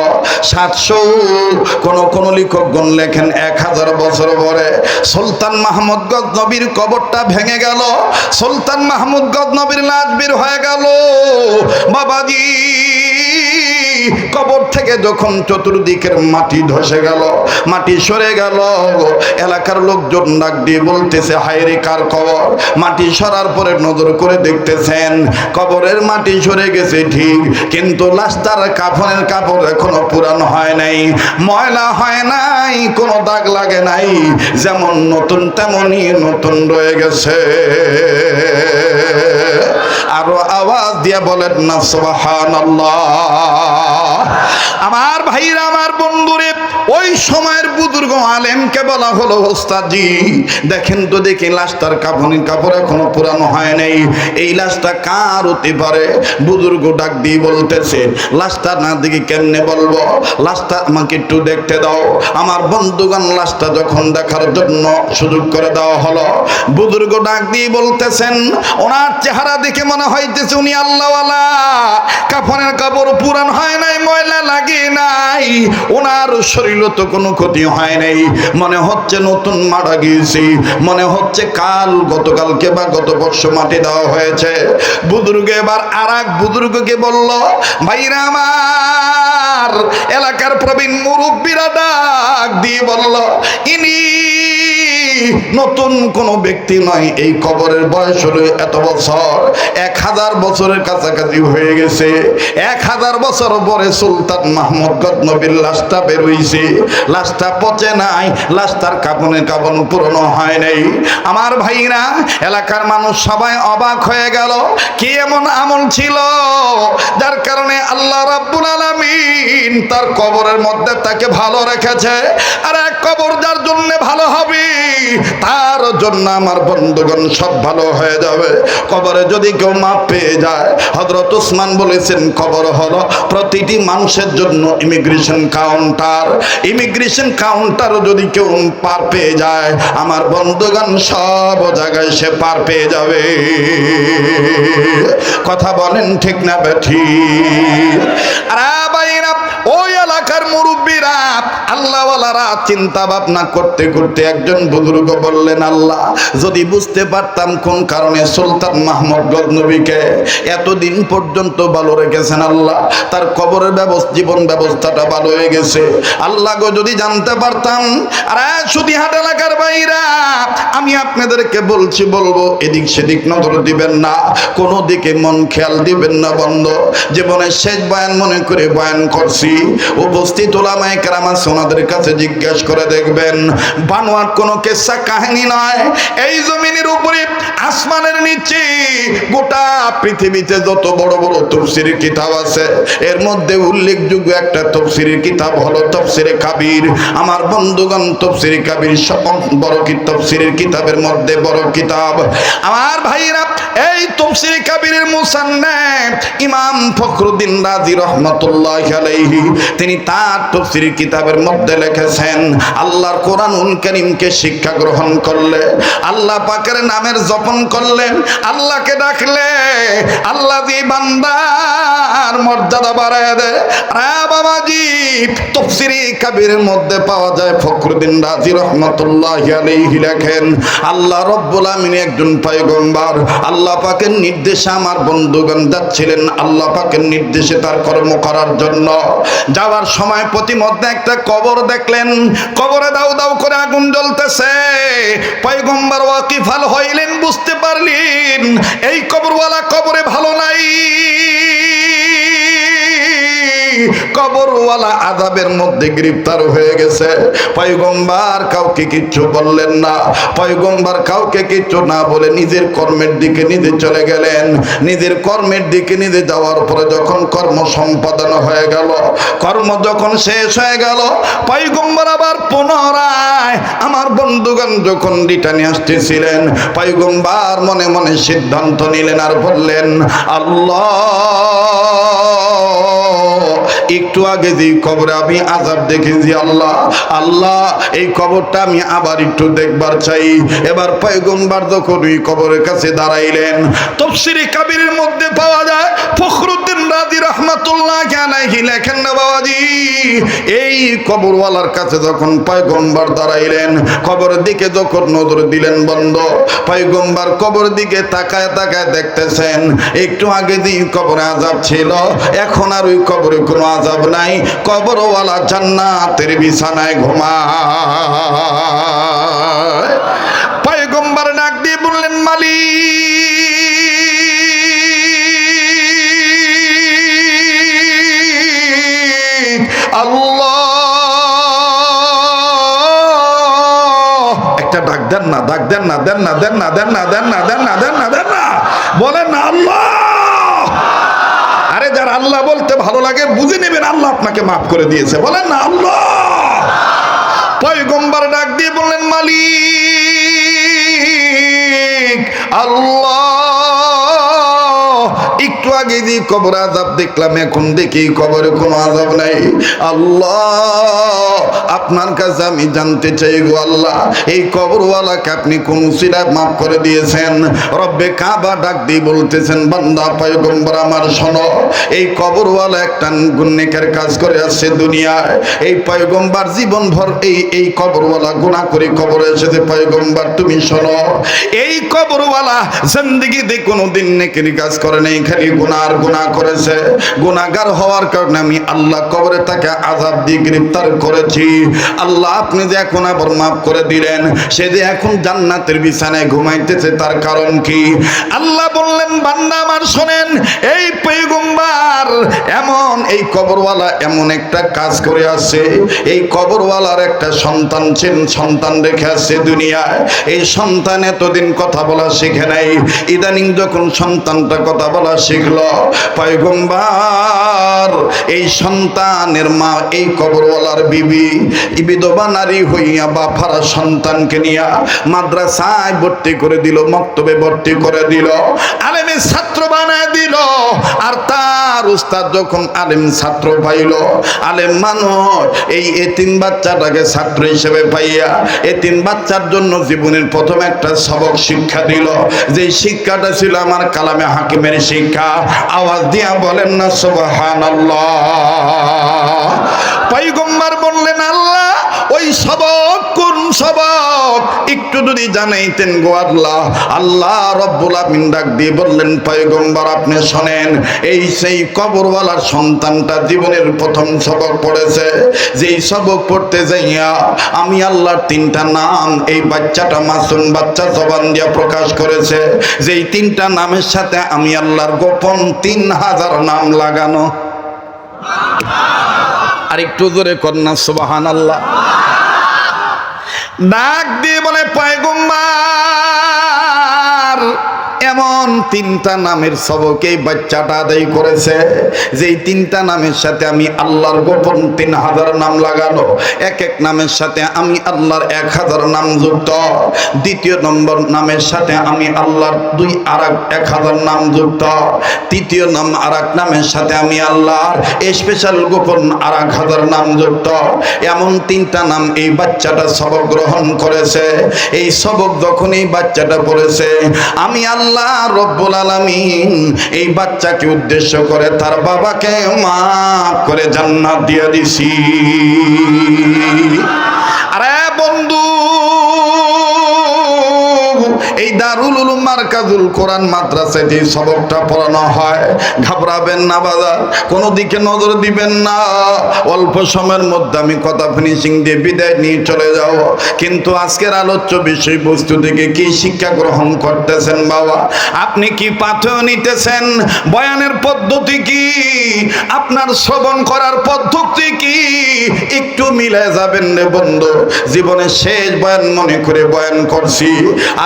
700 কোন লেখকগণ লেখেন 1000 বছর পরে সুলতান মাহমুদ গজনবীর কবরটা ভেঙে গেল। সুলতান মাহমুদ গজনবীর লাশ বের হয়ে গেল। বাবাজি, কবর থেকে যখন চতুর্দিকের মাটি ধসে গেল, মাটি সরে গেল, এলাকার লোকজন ডাক দিয়ে বলতেছে, হায় রে কার কবর? মাটি সরার পরে নজর করে দেখতেছেন কবরের মাটি সরে গেছে ঠিক, কিন্তু লাশটার কাফনের কাপড় এখনো পুরানো হয় নাই, ময়লা হয় নাই, কোনো দাগ লাগে নাই, যেমন নতুন তেমনই নতুন রয়ে গেছে। আরো আওয়াজ দিয়ে বলেন না সুবহানাল্লাহ। আমার ভাইরা, আমার বন্ধুরে, ওই সময়ের বুজুর্গ আলেমকে বলা হলো, ওস্তাদজি দেখেন তো দেখি লাশটার কাফনের কাপড় এখনো পুরানো হয় নাই, এই লাশটা কার হতে পারে? বুজুর্গ ডাক দিয়ে বলতেছে, লাশটা না দেখি কেমনে বলবো, লাশটা আমাকে একটু দেখতে দাও। আমার বন্ধুগণ লাশটা যখন দেখার জন্য সুযোগ করে দেওয়া হলো, বুজুর্গ ডাক দিয়ে বলতেছেন, ওনার চেহারা দেখে মনে হইতেছে উনি আল্লাহওয়ালা, কাফনের কাপড় পুরান হয় নাই, ময়লা লাগে নাই, ওনার শরীর তো কোনো ক্ষতি হয় নাই, মনে হচ্ছে নতুন মারা গিয়েছি, মনে হচ্ছে গতকালকে বা গত বর্ষ মাটি দেওয়া হয়েছে। বুজুর্গ এবার আর এক বুজুর্গকে বলল, ভাইরা আমার, এলাকার প্রবীণ মুরব্বীরা ডাক দিয়ে বলল, ইনি নতুন কোন ব্যক্তি নয়, এই কবরের বয়স হলো এত বছর, 1000 বছরের কাছাকাছি হয়ে গেছে। 1000 বছর পরে সুলতান মাহমুদ গজনবীর লাশটা বের হইছে, লাশটা পচে নাই, লাশটার কাফনের কাফন পুরনো হয় নাই। আমার ভাইরা, এলাকার মানুষ সবাই অবাক হয়ে গেল, কি এমন আমল ছিল যার কারণে আল্লাহ রাব্বুল আলামিন তার কবরের মধ্যে তাকে ভালো রেখেছে? আর এক কবর যার জন্য ভালো হবে, তার জন্য আমার বন্ধুগণ সব ভালো হয়ে যাবে। কবরে যদি কেউ মাপ পেয়ে যায়, হযরত ওসমান বলেছেন, কবর হলো প্রতিটি মানুষের জন্য ইমিগ্রেশন কাউন্টার। ইমিগ্রেশন কাউন্টারও যদি কেউ পার পেয়ে যায়, আমার বন্ধুগণ সব জায়গায় সে পার পেয়ে যাবে। কথা বলেন ঠিক না বেঠিক? আরে ভাইরা, ওই এলাকার মুরব্বীরা, আল্লাহওয়ালারা চিন্তা ভাবনা করতে করতে একজন বুজুর্গ বললেন, আল্লাহ, যদি বুঝতে পারতাম কোন কারণে সুলতান মাহমুদ গজনবীকে এতদিন পর্যন্ত ভালো রেখেছেন, আল্লাহ তার কবরের জীবন ব্যবস্থাটা ভালো হয়ে গেছে, আল্লাহ গো যদি জানতে পারতাম। আরে সুদিহাট এলাকার ভাইরা, আমি আপনাদেরকে বলবো, এদিক সেদিক নজর দিবেন না, কোনো দিকে মন খেয়াল দিবেন না বন্ধ। জীবনের শেষ বয়ান মনে করে বয়ান করছি, উপস্থিত ওলামায়ে কেরাম আছে, ওনাদের কাছে জিজ্ঞেস করে দেখবেন, বানোয়াট কোনো কিসসা কাহিনী নয়। এই জমিনের উপরে, আসমানের নিচে, গোটা পৃথিবীতে যত বড় বড় তাফসীরের কিতাব আছে, এর মধ্যে উল্লেখযোগ্য একটা তাফসীরের কিতাব হলো তাফসীরে কাবীর। আমার বন্ধুগণ, তাফসীরে কাবীর সব বড় তাফসীরের কিতাবের মধ্যে বড় কিতাব। আমার ভাইরা, এই তাফসীরে কাবীরের মুসান্নিফ ইমাম ফখরুদ্দীন রাজি রাহমাতুল্লাহি আলাইহি, তিনি তার তাফসীরের কিতাবের মধ্যে লিখেছেন, আল্লাহর কোরআনুল কারীমকে শিক্ষা গ্রহণ করলে, আল্লাহ পাকের নামের জপন করলে, আল্লাহকে ডাকলে, আল্লাহ যে বান্দার মর্যাদা বাড়ায় দেয়। বাবাজি, তাফসীরে কাবীরের মধ্যে পাওয়া যায়, ফখরুদ্দীন রাজি রাহমাতুল্লাহি আলাইহি লেখেন, আল্লাহ রাব্বুল আমিন একজন পয়গম্বর, আল্লাহ পাকের নির্দেশে আমার বন্ধুগণ যাচ্ছিলেন আল্লাহ পাকের নির্দেশে তার কর্ম করার জন্য। যাওয়ার সময় প্রতিমধ্যে একটা কবর দেখলেন, কবরে দাউ দাউ করে আগুন জ্বলতেছে। পয়গম্বর ওয়াকিফাল হইলেন, বুঝতে পারলেন এই কবরওয়ালা কবরে ভালো নাই। কবরওয়ালা আযাবের মধ্যে গ্রেফতার হয়ে গেছে। পয়গম্বর কাউকে কিচ্ছু বললেন না। পয়গম্বর কাউকে কিচ্ছু না বলে নিজের কর্মের দিকে নিজে চলে গেলেন। নিজের কর্মের দিকে নিজে যাওয়ার পরে যখন কর্ম সম্পাদন হয়ে গেল, কর্ম যখন শেষ হয়ে গেল, পয়গম্বর আবার পুনরায় আমার বন্ধুগণ যখন রিটার্নে আসতেছিলেন, পয়গম্বর মনে মনে সিদ্ধান্ত নিলেন আর বললেন, আল্লাহ, একটু আগে যে কবরে আমি আযাব দেখেছি, আল্লাহ আল্লাহ এই কবরটা আমি আবার একটু দেখবার চাই। এবার পয়গম্বর যখন ওই কবরের কাছে দাঁড়াইলেন, তাফসীরে কাবীরের মধ্যে পাওয়া যায়, ফখরুদ্দিন রাজি রাহমাতুল্লাহি আলাইহি লেখেন না বাবাজি, এই কবরওয়ালার কাছে যখন পয়গম্বর দাঁড়াইলেন, কবরের দিকে যখন নজর দিলেন বন্ধ, পয়গম্বর কবরের দিকে তাকায় তাকায় দেখতেছেন, একটু আগে যে কবরে আযাব ছিল, এখন আর ওই কবরে কোনো আযাব নাই। কবরওয়ালা জান্নাতের বিছানায় ঘুমায়। পয়গম্বর ডাক দিয়ে বললেন, মালিক আল্লাহ, একটা ডাক দেন না, ডাক দেন না, দেন না, দেন না, দেন না, দেন না, দেন না, দেন না, দেন না, বলেন না আল্লাহ। আরে যার আল্লাহ বলতে ভালো লাগে বুঝে নেবেন আল্লাহ আপনাকে মাফ করে দিয়েছে, বলেন না আল্লাহ। পয়গম্বর ডাক দিয়ে বললেন, মালিক আল্লাহ, একটু আগে যে কবর আযাব দেখলাম, এখন দেখি কবরে কোনো আযাব নাই। আল্লাহ, আপনার কাছে আমি জানতে চাই গো আল্লাহ, এই কবরওয়ালাকে আপনি কোন উসিলায় মাফ করে দিয়েছেন? রব্বে কাবা ডাক দিয়ে বলতেছেন, বান্দা পয়গম্বর আমার শোনো, এই কবরওয়ালা একটা গুনাহের কাজ করে আসছে দুনিয়ায়। এই পয়গম্বর জীবন ভর এই কবরওয়ালা গুনাহ করে কবরে এসেছে। পয়গম্বর তুমি শোনো, এই কবরওয়ালা জিন্দেগিতে কোনোদিন নেকির কাজ করে নাই, খালি গুনার গুনাহ করেছে। গুনাহগার হওয়ার কারণে আমি আল্লাহ কবরে তাকে আযাব দিয়ে গ্রেফতার করেছি। আল্লাহ আপনি যে এখন আবার মাফ করে দিলেন, সে যে এখন জান্নাতের বিছানায় ঘুমাইতেছে, তার কারণ কি? আল্লাহ বললেন, বান্দা আমার শোনেন, এই পয়গম্বর এমন, এই কবরওয়ালা এমন একটা কাজ করে আসছে, এই কবরওয়ালার একটা সন্তান ছিল, সন্তান রেখে আসছে দুনিয়ায়। এই সন্তান এতদিন কথা বলা শিখে নাই, ইদানিং যখন সন্তানটা কথা বলা শিখলো, পয়গম্বর এই সন্তানের মা, এই কবরওয়ালার বিবি বিধবা নারী হইয়া বাপার সন্তানকে নিয়া মাদ্রাসায় ভর্তি করে দিল, মক্তবে ভর্তি করে দিল, আলেমের ছাত্র বানায় দিল। আর তার উস্তাদ যখন আলেম ছাত্র পাইল, আলেম মানুষ এই এতিম বাচ্চাটাকে ছাত্র হিসেবে পাইয়া এতিম বাচ্চার জন্য জীবনের প্রথম একটা সবক শিক্ষা দিল, যে শিক্ষাটা ছিল আমার কালামে হাকিমের শিক্ষা। আওয়াজ দিয়া বলেন না সুবহানাল্লাহ। পয়গম্বর বললেন, আল্লাহ ওই সবক কোন সবক একটু যদি জানাইতেন গো আল্লাহ। আল্লাহ রব্বুল আমিন ডাক দিয়ে বললেন, পয়গম্বর আপনি শোনেন, এই সেই কবরওয়ালার সন্তানটা জীবনের প্রথম সবক পড়েছে। যেই সবক পড়তে যাইয়া আমি আল্লাহর তিনটা নাম এই বাচ্চাটা মাসুম বাচ্চা জবান দিয়া প্রকাশ করেছে, যেই তিনটা নামের সাথে আমি আল্লাহর গোপন 3000 নাম লাগানো। আর একটু জোরে কন্যা সুবহানাল্লাহ। ডাক দিয়ে বলে, পয়গম্বর এমন তিনটা নামের সবক এই বাচ্চাটা আদায় করেছে, যেই তিনটা নামের সাথে আমি আল্লাহর গোপন 3000 নাম লাগানো। এক এক নামের সাথে আমি আল্লাহর 1000 নাম যুক্ত। দ্বিতীয় নম্বর নামের সাথে আমি আল্লাহর 1000 নাম যুক্ত। তৃতীয় নাম আরেক নামের সাথে আমি আল্লাহর স্পেশাল গোপন 1000 নাম যুক্ত। এমন তিনটা নাম এই বাচ্চাটা সবক গ্রহণ করেছে। এই সবক যখন এই বাচ্চাটা পড়েছে, আমি আল্লাহ রব্বুল আলামিন এই বাচ্চাকে উদ্দেশ্য করে তার বাবাকে মাফ করে জান্নাত দিয়ে দিছি। আরে বন্ধু, এই দারুল উলুম মারকাজুল কোরআন মাদ্রাসায় যে সবকটা পড়ানো হয়, ঘাবড়াবেন না বাজার, কোনো দিকে নজর দিবেন না। অল্প সময়ের মধ্যে আমি কথা ফিনিশিং দিয়ে বিদায় নিয়ে চলে যাব, কিন্তু আজকের আলোচ্য বিষয়বস্তু থেকে কি শিক্ষা গ্রহণ করতেছেন বাবা? আপনি কি পাথেয় নিতেছেন? বয়ানের পদ্ধতি কি? আপনার শ্রবণ করার পদ্ধতি কি? একটু মিলে যাবেন রে বন্ধু। জীবনের শেষ বয়ান মনে করে বয়ান করছি,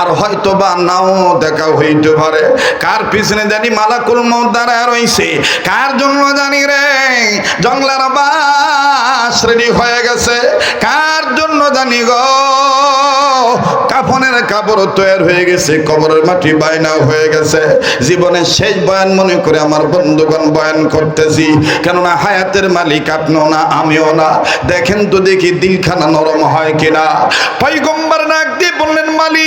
আর হয়তো বা নাও দেখা হইতে পারে। কার পিছনে জানি মালাকুল মউত দাঁড়ায় রইছে, কার জন্য জানি রে জঙ্গলার বাস রেডি হয়ে গেছে, কার জন্য জানি গো কাফনের কাপড় তৈরি হয়ে গেছে, কবরের মাটি বাইনা হয়ে গেছে। জীবনের শেষ বয়ান মনে করে আমার বন্ধুগণ বয়ান করতেছি, কেননা হায়াতের মালিক আপনিও না আমিও না। দেখেন তো দেখি দিলখানা নরম হয় কিনা। পয়গম্বর ডাক দিয়ে বললেন, মালিক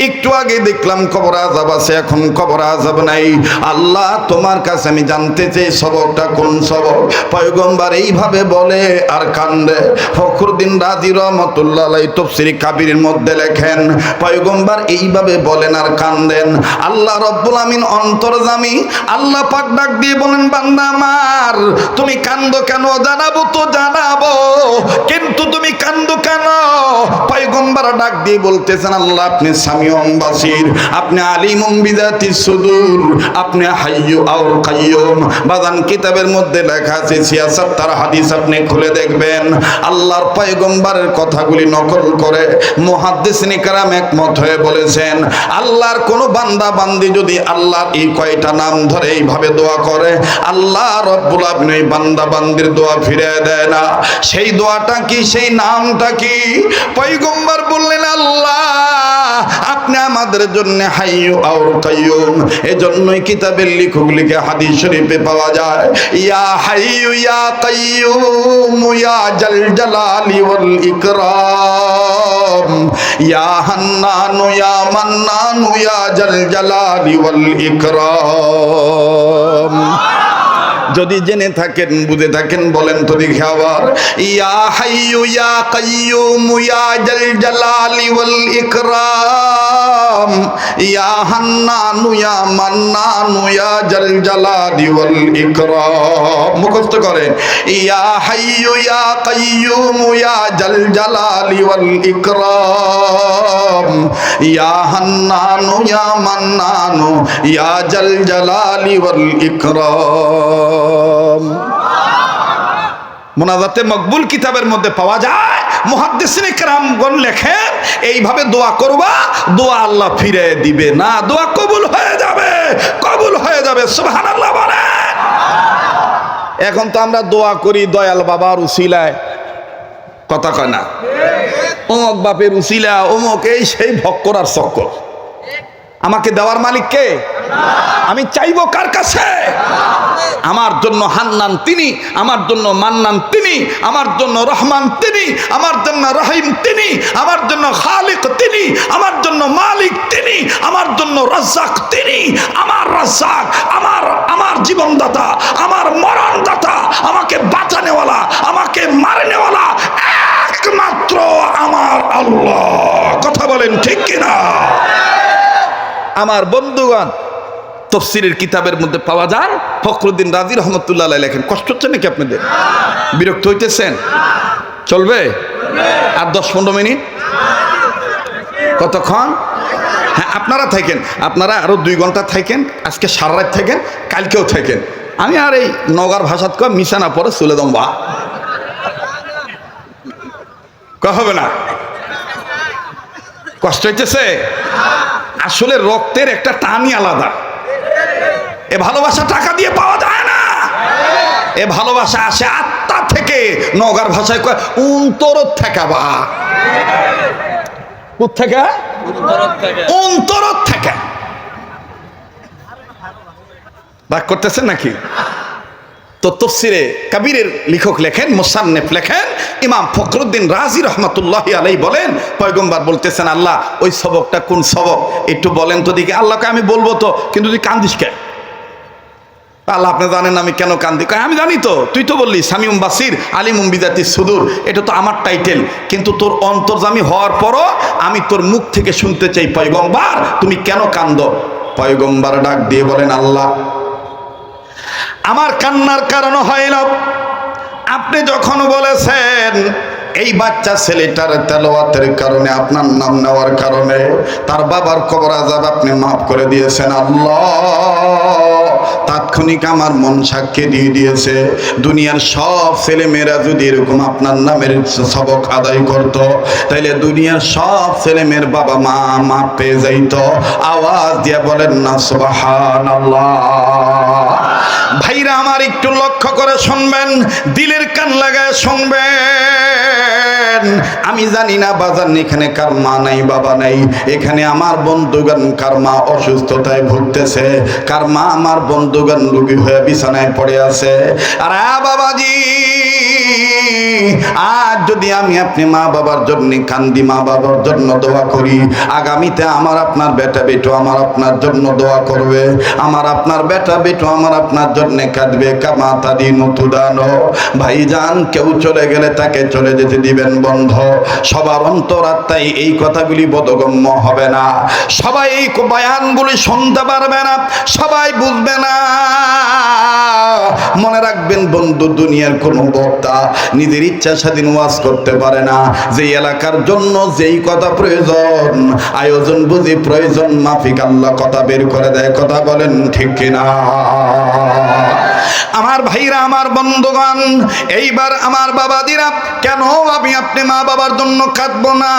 একটু আগে দেখলাম কবর আযাব আছে, এখন কবর আযাব নাই। আল্লাহ তোমার কাছে আমি জানতে চাই সবকটা কোন সবক? পয়গম্বর এইভাবে বলে আর কান্দে। ফখরুদ্দিন রাজি রহমাতুল্লাহ আলাইহি তাফসীর কাবীরের মধ্যে লেখেন, পয়গম্বর এইভাবে বলেন আর কান্দেন। আল্লাহ রব্বুল আমিন অন্তর্যামী, আল্লাহ পাক ডাক দিয়ে বলেন, বান্দা আমার তুমি কান্দো কেন? জানাবো তো জানাবো, কিন্তু তুমি কান্দো কেন? পয়গম্বর ডাক দিয়ে বলতেছেন, আল্লাহ আপনি সামিউন বাসির, আপনি আলিমুন বিযাতিস সুদূর, আপনি হাইয়্যু আল কাইয়্যুম। বাদান কিতাবের মধ্যে লেখা আছে ৭৬ হাদিস, আপনি খুলে দেখবেন। আল্লাহর পয়গম্বরের কথাগুলি নকল করে মুহাদ্দিসিনে কেরাম একমত হয়ে বলেছেন, আল্লাহর কোন বান্দা বান্দি যদি আল্লাহর এই কয়টা নাম ধরে এইভাবে দোয়া করে, আল্লাহ রব্বুল আমিন এই বান্দা বান্দির দোয়া ফিরিয়ে দেয় না। সেই দোয়াটা কি? সেই নামটা কি? পয়গম্বর বললেন, আল্লাহ আপনি আমাদের জন্য হাইয়্যু আল কাইয়্যুম। এজন্যই কিতাবের লেখকগুলিকে হাদিস শরীফে পাওয়া যায়, ইয়া হাইয়্যু ইয়া কাইয়্যুম ইয়া জাল জালালি ওয়াল ইকরাম, ইয়া হান্নানু ইয়া মান্নানু ইয়া জাল জালালি ওয়াল ইকরাম। যদি জেনে থাকেন বুঝে থাকেন বলেন তো দেখি আবার, ইয়া হাইয়্যু ইয়া কাইয়্যুম ইয়া জাল জালালি ওয়াল ইকরাম, ইয়া হান্নানু ইয়া মান্নানু ইয়া জাল জালালি ওয়াল ইকরাম। মুখস্থ করেন, ইয়া হাইয়্যু ইয়া কাইয়্যুম ইয়া জাল জালালি ওয়াল ইকরাম, ইয়া হান্নানু ইয়া মান্নানু ইয়া জাল জালালি ওয়াল ইকরাম। মুনাজাতে মকবুল কিতাবের মধ্যে পাওয়া যায়। মুহাদ্দিসিনে কেরামগণ লেখেন, এইভাবে দোয়া করবা, দোয়া আল্লাহ ফিরে দিবে না, দোয়া কবুল হয়ে যাবে, কবুল হয়ে যাবে। সুবহানাল্লাহ বলেন। এখন তো আমরা দোয়া করি দয়াল বাবার উসিলায়, কথা কয় না, অমুক বাপের উসিলা, অমুক এই সেই ভক্কর আর চক্কর। আমাকে দেওয়ার মালিক কে? আমি চাইবো কার কাছে? আমার জন্য হান্নান তিনি, আমার জন্য মান্নান তিনি, আমার জন্য রহমান তিনি, আমার জন্য রহিম তিনি, আমার জন্য খালিক তিনি, আমার জন্য মালিক তিনি, আমার জন্য রাজ্জাক তিনি। আমার রাজ্জাক, আমার জীবনদাতা, আমার মরণদাতা, আমাকে বাঁচানেওয়ালা, আমাকে মারনেওয়ালা একমাত্র আমার আল্লাহ। কথা বলেন ঠিক কিনা? আমার বন্ধুগণ, তাফসীরের কিতাবের মধ্যে পাওয়া যায়, ফখরুদ্দিন রাজি রহমাতুল্লাহ আলাইহি লেখেন। কষ্ট হচ্ছে নাকি আপনাদের? বিরক্ত হইতেছেন? চলবে আর 10-15 মিনিট? কতক্ষণ? হ্যাঁ, আপনারা থাকেন, আপনারা আরো 2 ঘন্টা থাকেন, আজকে সারা রাত থাকেন, কালকেও থাকেন। আমি আর এই নগর ভাষাত কয় মিশানা পরে চলে যাম। বা হবে না? কষ্ট হইতেছে? আসলে রক্তের একটা টানই আলাদা। এ ভালোবাসা টাকা দিয়ে পাওয়া যায় না, এ ভালোবাসা আসে আত্মা থেকে। নগর ভাষায় কয় অন্তর থেকে। বা কোত্থেকে? অন্তর থেকে। রাগ করতেছেন নাকি? তো তাফসীরে কাবীরের লেখক লেখেন, মুসান্নিফ লেখেন, ইমাম ফখরুদ্দিন রাজি রহমাতুল্লাহি আলাইহি বলেন, পয়গম্বর বলতেছেন, আল্লাহ ওই সবকটা কোন সবক একটু বলেন তো দেখি। আল্লাহকে আমি বলবো তো, কিন্তু তুই কান্দিস কে? আল্লাহ আপনি জানেন আমি কেন কান্দি? আমি জানি তো, তুই তো বললি সামিউম বাসির আলিমুম বিজাতি সুদূর, এটা তো আমার টাইটেল, কিন্তু তোর অন্তর্যামী হওয়ার পরও আমি তোর মুখ থেকে শুনতে চাই পয়গম্বর তুমি কেন কান্দো? পয়গম্বর ডাক দিয়ে বলেন, আল্লাহ আমার কান্নার কারণ হইল আপনি যখন বলেছেন এই বাচ্চা ছেলেটার তেলাওয়াতের কারণে, আপনার নাম নেওয়ার কারণে তার বাবার কবর আযাব আপনি মাফ করে দিয়েছেন। আল্লাহ তাৎক্ষণিক আমার মন সাক্ষী দিয়ে দিয়েছে, দুনিয়ার সব ছেলে মেয়েরা যদি এরকম আপনার নামের সবক আদায় করত, তাইলে দুনিয়ার সব ছেলে মেয়ের বাবা মা মাপ পেয়ে যাইত। আওয়াজ দিয়ে বলেন না সুবহানাল্লাহ। ভাইরা আমার একটু লক্ষ্য করে শুনবেন, দিলের কান লাগায় শুনবেন। আমি জানি না বাজান এখানে কার মা নাই বাবা নাই, এখানে আমার বন্ধুগণ কার মা অসুস্থতায় ভুগতেছে, কার মা আমার বন্ধুগণ রোগী হয়ে বিছানায় পড়ে আছে। আর বাবাজি আজ যদি আমি আপনি মা বাবার জন্য কান্দি, মা বাবার জন্য দোয়া করি, আগামীতে আমার আপনার বেটা বেটো আমার আপনার জন্য দোয়া করবে, আমার আপনার বেটা বেটো আমার আপনার জন্য কাঁদবে। কামা তাদিনু তুদানো। ভাইজান কেউ চলে গেলে তাকে চলে যেতে দিবেন বন্ধ। সবার অন্তরাত্মায় এই কথাগুলি বোধগম্য হবে না, সবাই এই বয়ানগুলি শুনতে পারবে না, সবাই বুঝবে না। মনে রাখবেন বন্ধু, দুনিয়ার কোন বক্তা নিজের ইচ্ছা স্বাধীন ওয়াজ করতে পারে না। যে এলাকার জন্য যেই কথা প্রয়োজন, আয়োজন বুঝি প্রয়োজন মাফিক আল্লাহ কথা বের করে দেয়। কথা বলেন ঠিক কিনা? আমার ভাইরা, আমার বন্ধুগণ, এইবার আমার বাবাদিরা, কেন আমি আপনি মা বাবার জন্য কাঁদবো না?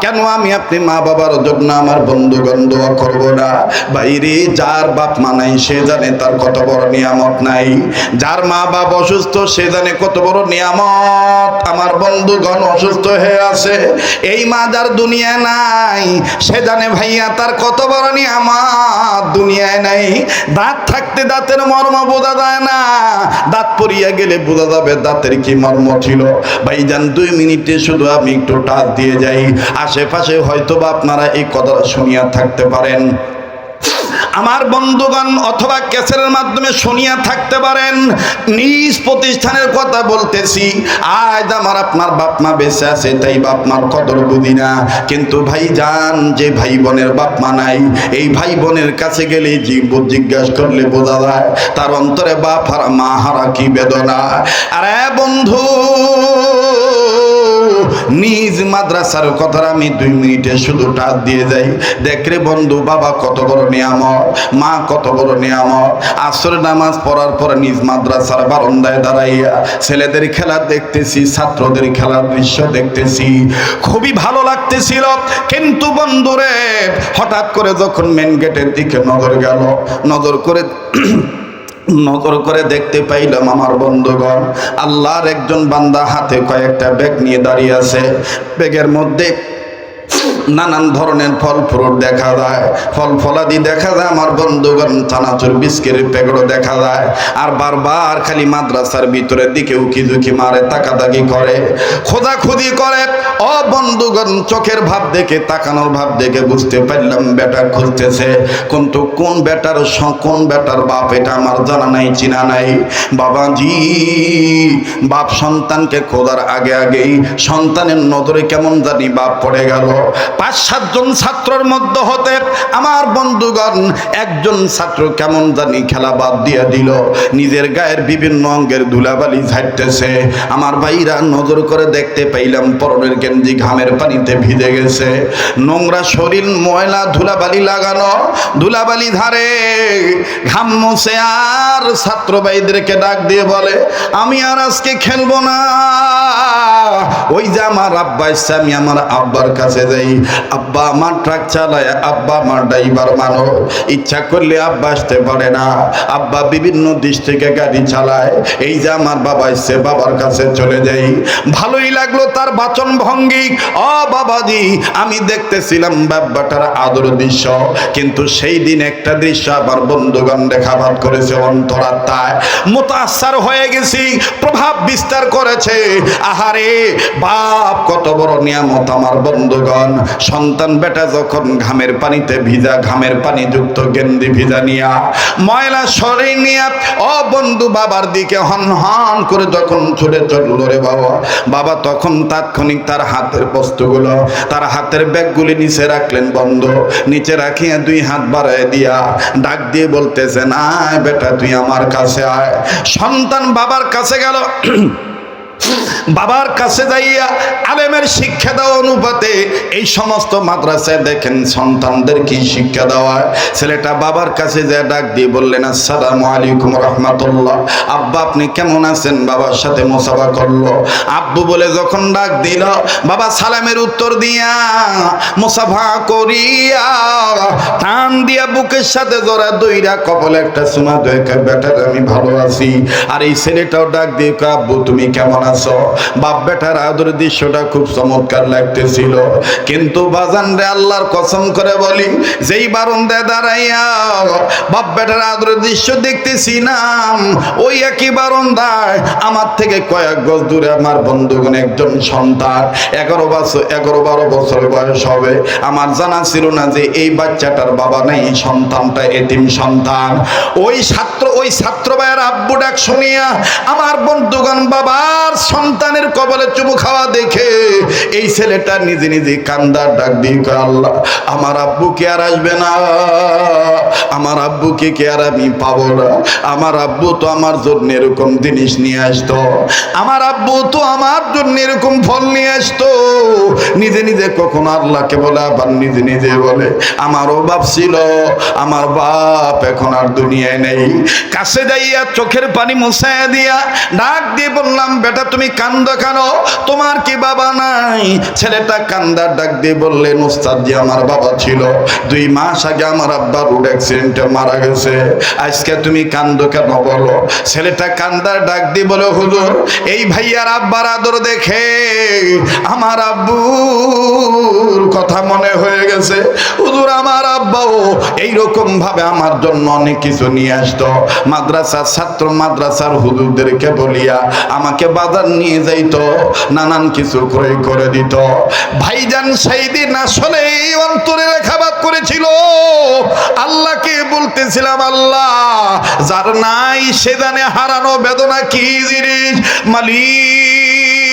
কেন আমি আপনি মা বাবার জন্য আমার বন্ধুগণ দোয়া করবো না? বাইরে যার বাপ মা নাই সে জানে তার কত বড় নিয়ামত নাই, যার মা বাপ অসুস্থ সে জানে কত বড় নিয়ামত। আমার বন্ধুগণ অসুস্থ হয়ে আছে, এই মা যার দুনিয়া নাই সে জানে ভাইয়া তার কত বড় নিয়ামত দুনিয়ায় নাই। দাঁত থাকতে দাঁতের মর্ম বোঝা যায় না, দাঁত পড়িয়া গেলে বোঝা যাবে দাঁতের কি মর্ম ছিল। ভাইজান 2 মিনিটে শুধু আমি একটু টাচ দিয়ে যাই, আশেপাশে হয়তো বা আপনারা এই কথাটা শুনিয়া থাকতে পারেন আমার বন্ধুগণ, অথবা ক্যাসেটের মাধ্যমে শুনিয়া থাকতে পারেন। নিজ প্রতিষ্ঠানের কথা বলতেছি। আজ আমার আপনার বাপ মা বেঁচে আছে তাই বাপ মার কদর বুঝি না, কিন্তু ভাইজান যে ভাই বোনের বাপ মা নাই, এই ভাই বোনের কাছে গেলে জিজ্ঞাসা করলে বোঝা যায় তার অন্তরে বাপ হারা মা হারা কি বেদনা। আরে বন্ধু, নিজ মাদ্রাসার কথা আমি 2 মিনিটে শুধু টাচ দিয়ে যাই। দেখ রে বন্ধু, বাবা কত বড় নিয়ামত, মা কত বড় নিয়ামত। আসরের নামাজ পড়ার পর নিজ মাদ্রাসার বারান্দায় দাঁড়াইয়া ছেলেদের খেলা দেখতেছি, ছাত্রদের খেলার দৃশ্য দেখতেছি, খুবই ভালো লাগতেছিল। কিন্তু বন্ধুরে, হঠাৎ করে যখন মেন গেটের দিকে নজর গেল, নজর করে দেখতে পাইলাম আমার বন্ধুগণ, আল্লাহর একজন বান্দা হাতে কয়েকটা ব্যাগ নিয়ে দাঁড়িয়ে আছে। ব্যাগের মধ্যে নানান ধরনের ফল ফ্রুট দেখা যায়, ফল ফলাদি দেখা যায় আমার বন্ধুগণ, চানাচুর বিস্কিটের প্যাকেটও দেখা যায়। আর বারবার খালি মাদ্রাসার ভিতরের দিকে উকি ঝুঁকি মারে, তাকাতাকি করে, খোঁজাখুঁজি করে। ও বন্ধুগণ, চোখের ভাব দেখে, তাকানোর ভাব দেখে বুঝতে পারলাম বেটা খুঁজতেছে, কিন্তু কোন বেটার বাপ এটা আমার জানা নাই, চিনা নাই। বাবাজি, বাপ সন্তানকে খোঁজার আগে আগেই সন্তানের নজরে কেমন জানি বাপ পড়ে গেল। 5-7 জন ছাত্রের মধ্যে হতে আমার বন্ধুগণ একজন ছাত্র কেমন জানি খেলা বাদ দিয়ে দিল, নিজের গায়ের বিভিন্ন অঙ্গের ধুলাবালি ঝাড়তেছে। আমার ভাইরা নজর করে দেখতে পাইলাম পরনের গেঞ্জি ঘামের পানিতে ভিজে গেছে, নোংরা শরীর, ময়লা ধুলাবালি লাগানো, ধুলাবালি ধারে ঘাম মুছে। আর ছাত্র ভাইদেরকে ডাক দিয়ে বলে, আমি আর আজকে খেলবো না। ওই যে আমার আব্বা ইচ্ছা আমি আমার আব্বার কাছে যাই, আব্বা আমার ট্রাক চালায়, আব্বা আমার ড্রাইভার মানো, ইচ্ছা করলে আব্বা আসতে পারে না, আব্বা বিভিন্ন দেশ থেকে গাড়ি চালায়। এই যে আমার বাবা ইচ্ছে, বাবার কাছে চলে যাই। ভালোই লাগলো তার বাচন ভঙ্গি। ও বাবাজি, আমি দেখতেছিলাম বাব্বাটার আদর দৃশ্য, কিন্তু সেই দিন একটা দৃশ্য আবার বন্ধুগণ দেখাবাদ করেছে অন্তরাত্মায়, মুতাআস্সার হয়ে গেছি, প্রভাব বিস্তার করেছে। আহারে, বাপ কত বড় নিয়ামত আমার বন্ধুগণ। বন্ধুগণ, সন্তান বেটা যখন ঘামের পানিতে ভিজা, ঘামের পানি যুক্ত গেঞ্জি ভিজা নিয়া, ময়লা শরীর নিয়া ও বন্ধু বাবার দিকে হন হন করে যখন ছুটে চললো রে বাবা, বাবা তখন তাৎক্ষণিক তার হাতের বস্তুগুলো, তার হাতের ব্যাগগুলি নিচে রাখলেন বন্ধু। নিচে রাখিয়া দুই হাত বাড়ায় দিয়া ডাক দিয়ে বলতেছেন, আয় বেটা তুই আমার কাছে আয়। সন্তান বাবার কাছে গেল। বাবার কাছে যাইয়া আলেমের শিক্ষা দেওয়া অনুপাতে এই সমস্ত মাদ্রাসায় দেখেন সন্তানদের কি শিক্ষা দেওয়া হয়। ছেলেটা বাবার কাছে যায় ডাক দিয়ে বললেন, আসসালামু আলাইকুম রাহমাতুল্লাহ। আব্বা আপনি কেমন আছেন? বাবার সাথে মুসাফা করলো। আব্বু বলে যখন ডাক দিল, বাবা সালামের উত্তর দিয়া মুসাফা করিয়া টান দিয়া বুকের সাথে জোড়া দইরা কপালে একটা চুমা দইকা, বেটার আমি ভালো আছি। আর এই ছেলেটাও ডাক দিয়ে, আব্বু তুমি কেমন আছো? বাপ বেটার আদরের দৃশ্যটা খুব চমৎকার লাগতেছিল। কিন্তু বাজান রে, আল্লাহর কসম করে বলি, যেই বারান্দায় দাঁড়াইয়া বাপ বেটার আদরের দৃশ্য দেখতেছি না, ওই একই বারান্দায় আমার থেকে কয়েক গজ দূরে আমার বন্ধুগণ একজন সন্তান 11-12 বছর বয়স হবে। আমার জানা ছিল না যে এই বাচ্চাটার বাবা নেই, সন্তানটা এতিম সন্তান। ওই ছাত্র ভাইয়ের আব্বু ডাক শুনিয়া আমার বন্ধুগণ বাবার সন্তানের কবলে চুমু খাওয়া দেখে এই ছেলেটা নিজে নিজে কান্দার ডাক দিয়ে, আল্লাহ আমার আব্বুকে আর আসবে না, আমার আব্বুকে কে আর আমি পাবো না। আমার আব্বু তো আমার জন্য এরকম জিনিস নিয়ে আসতো, আমার আব্বু তো আমার জন্য এরকম ফল নিয়ে আসতো। নিজে নিজে কখনো আল্লাহকে বলে, আবার নিজে নিজে বলে আমারও বাপ ছিল, আমার বাপ এখন আর দুনিয়ায় নেই। কাছে যাইয়া চোখের পানি মুছাইয়া দিয়া ডাক দিয়ে বললাম, বেটা তুমি কান্দো কেন? তোমার কি বাবা নাই? ছেলেটা কান্দার ডাক দিয়ে বললেন, উস্তাদ জি আমার বাবা ছিল, 2 মাস আগে আমার আব্বা রোড অ্যাক্সিডেন্টে মারা গেছে, আজকে তুমি কান্দো কেন বলো? ছেলেটা কান্দার ডাক দিয়ে বলে, হুজুর এই ভাইয়ার আব্বার আদর দেখে আমার আব্বুর কথা মনে হয়ে গেছে। হুজুর আমার আব্বাও এইরকম ভাবে আমার জন্য অনেক কিছু নিয়ে আসতো, মাদ্রাসার ছাত্র মাদ্রাসার হুজুরদেরকে বলিয়া আমাকে বাজার নিয়ে যাইতো, নানান কিছু ক্রয় করে দিত। ভাইজান সেই দিন আসলে এই অন্তরে রেখাপাত করেছিল, আল্লাহকে বলতেছিলাম, আল্লাহ যার নাই সে জানে হারানো বেদনা কি জিনিস, মালিক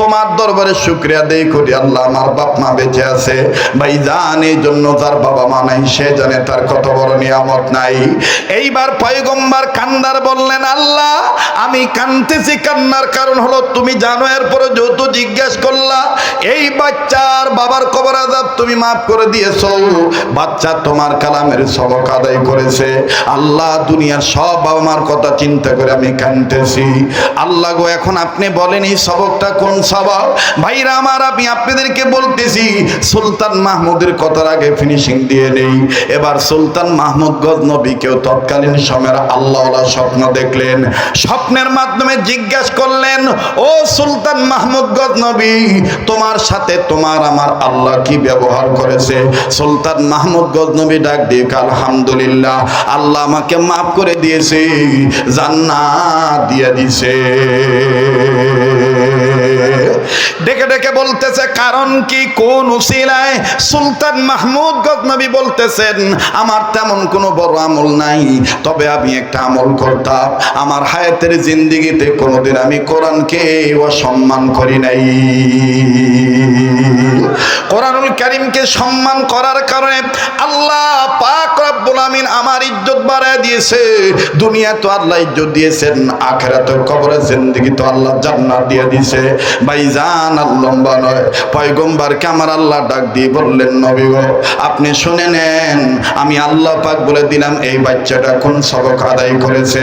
তোমার দরবারে শুকরিয়া দেই করি আল্লাহ আমার বাপ মা বেঁচে আছে। ভাইজান এই জন্য যার বাবা মা নাই সে জানে তার কত বড় নিয়ামত নাই। এইবার পয়গম্বর কান্দার বললেন, আল্লাহ আমি কাঁদতেছি, কান্নার কারণ হলো তুমি জানো। এরপরে যত জিজ্ঞেস করলা এই বাচ্চার বাবার কবর আযাব তুমি মাফ করে দিয়েছো, বাচ্চা তোমার কালামের সবক আদায় করেছে। আল্লাহ দুনিয়ার সব বাবা মার কথা চিন্তা করে আমি কাঁদতেছি। আল্লাহ গো এখন আপনি বলেন এই সবকটা কোন সবক? ভাইরা আমার আমি আপনাদেরকে বলতেছি, সুলতান মাহমুদের কথার আগে ফিনিশিং দিয়ে নেই। এবার সুলতান মাহমুদ গজনবীকেও তৎকালীন সময়ের আল্লাহওয়ালা স্বপ্ন দেখলেন, স্বপ্নের মাধ্যমে জিজ্ঞাসা করলেন, ও সুলতান মাহমুদ গজনবী তোমার সাথে তোমার আমার আল্লাহ কি ব্যবহার করেছে? সুলতান মাহমুদ গজনবী ডাক দিয়ে আলহামদুলিল্লাহ, আল্লাহ আমাকে মাফ করে দিয়েছে, জান্নাত দিয়ে দিয়েছে। ডেকে ডেকে বলতেছে কারণ কি, কোন উসিলায়? সুলতান মাহমুদ গজনবী বলতেছেন, আমার তেমন কোনো বড় আমল নাই, তবে আমি একটা আমল করতাম। আমার হায়াতের জিন্দেগিতে কোনোদিন আমি কোরআনকে অসম্মান করি নাই। কোরআনুল কারীমকে সম্মান করার কারণে আল্লাহ পাক রব্বুল আমিন আমার ইজ্জত বাড়ায় দিয়েছে। দুনিয়া তো আল্লাহ ইজ্জত দিয়েছেন, আখিরাতে কবরে জিন্দেগি তো আল্লাহ জান্নাত দিয়ে দিয়েছে। ভাইজান আর লম্বা নয়, পয়গম্বরকে আমার আল্লাহ ডাক দিয়ে বললেন, নবী গো আপনি শুনে নেন, আমি আল্লাহ পাক বলে দিলাম এই বাচ্চাটা কোন সবক আদায় করেছে।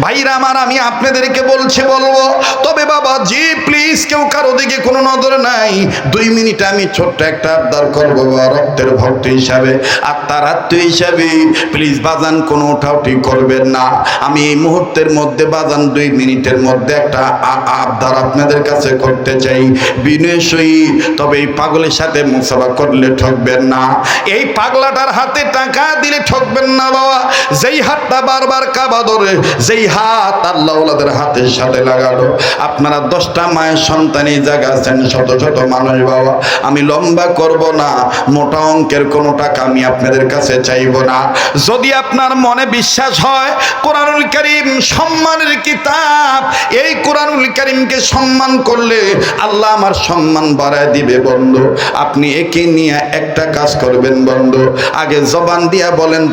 ভাইরা আমার আমি আপনাদেরকে বলবো, তবে বাবা জি প্লিজ কেউ কারো দিকে কোনো নজর নাই, 2 মিনিট আমি ছোট্ট একটা আবদার করবো রক্তের ভক্ত হিসাবে, আত্মার আত্মীয় হিসাবে, প্লিজ বাজান কোনো উঠাউঠি করবেন না। আমি এই মুহূর্তের মধ্যে বাজান 2 মিনিটের মধ্যে একটা আবদার আপনাদের কাছে করতে চাই। দেয় বিনয় সহিত, তবে এই পাগলের সাথে মুসাফা করলে ঠকবেন না। এই পাগলাটার হাতে টাকা দিলে ঠকবেন না বাবা। যেই হাতটা বারবার কাবা ধরে, যেই হাত আল্লাহ ওয়ালাদের হাতের সাথে লাগালো, আপনারা 10টা মায়ের সন্তান এই জায়গা আছেন, শত শত মানুষ বাবা। আমি লম্বা করব না, মোটা অঙ্কের কোনো টাকা আমি আপনাদের কাছে চাইব না। যদি আপনার মনে বিশ্বাস হয় কোরআনুল কারীম সম্মানের কিতাব, এই কোরআনুল কারীমকে সম্মান করলে আল্লাহ আমার সম্মান বাড়ায় দিবে বন্ধু। আপনি একে নিয়ে একটা কাজ করবেন বন্ধু, আগে জবান দিয়া বলেন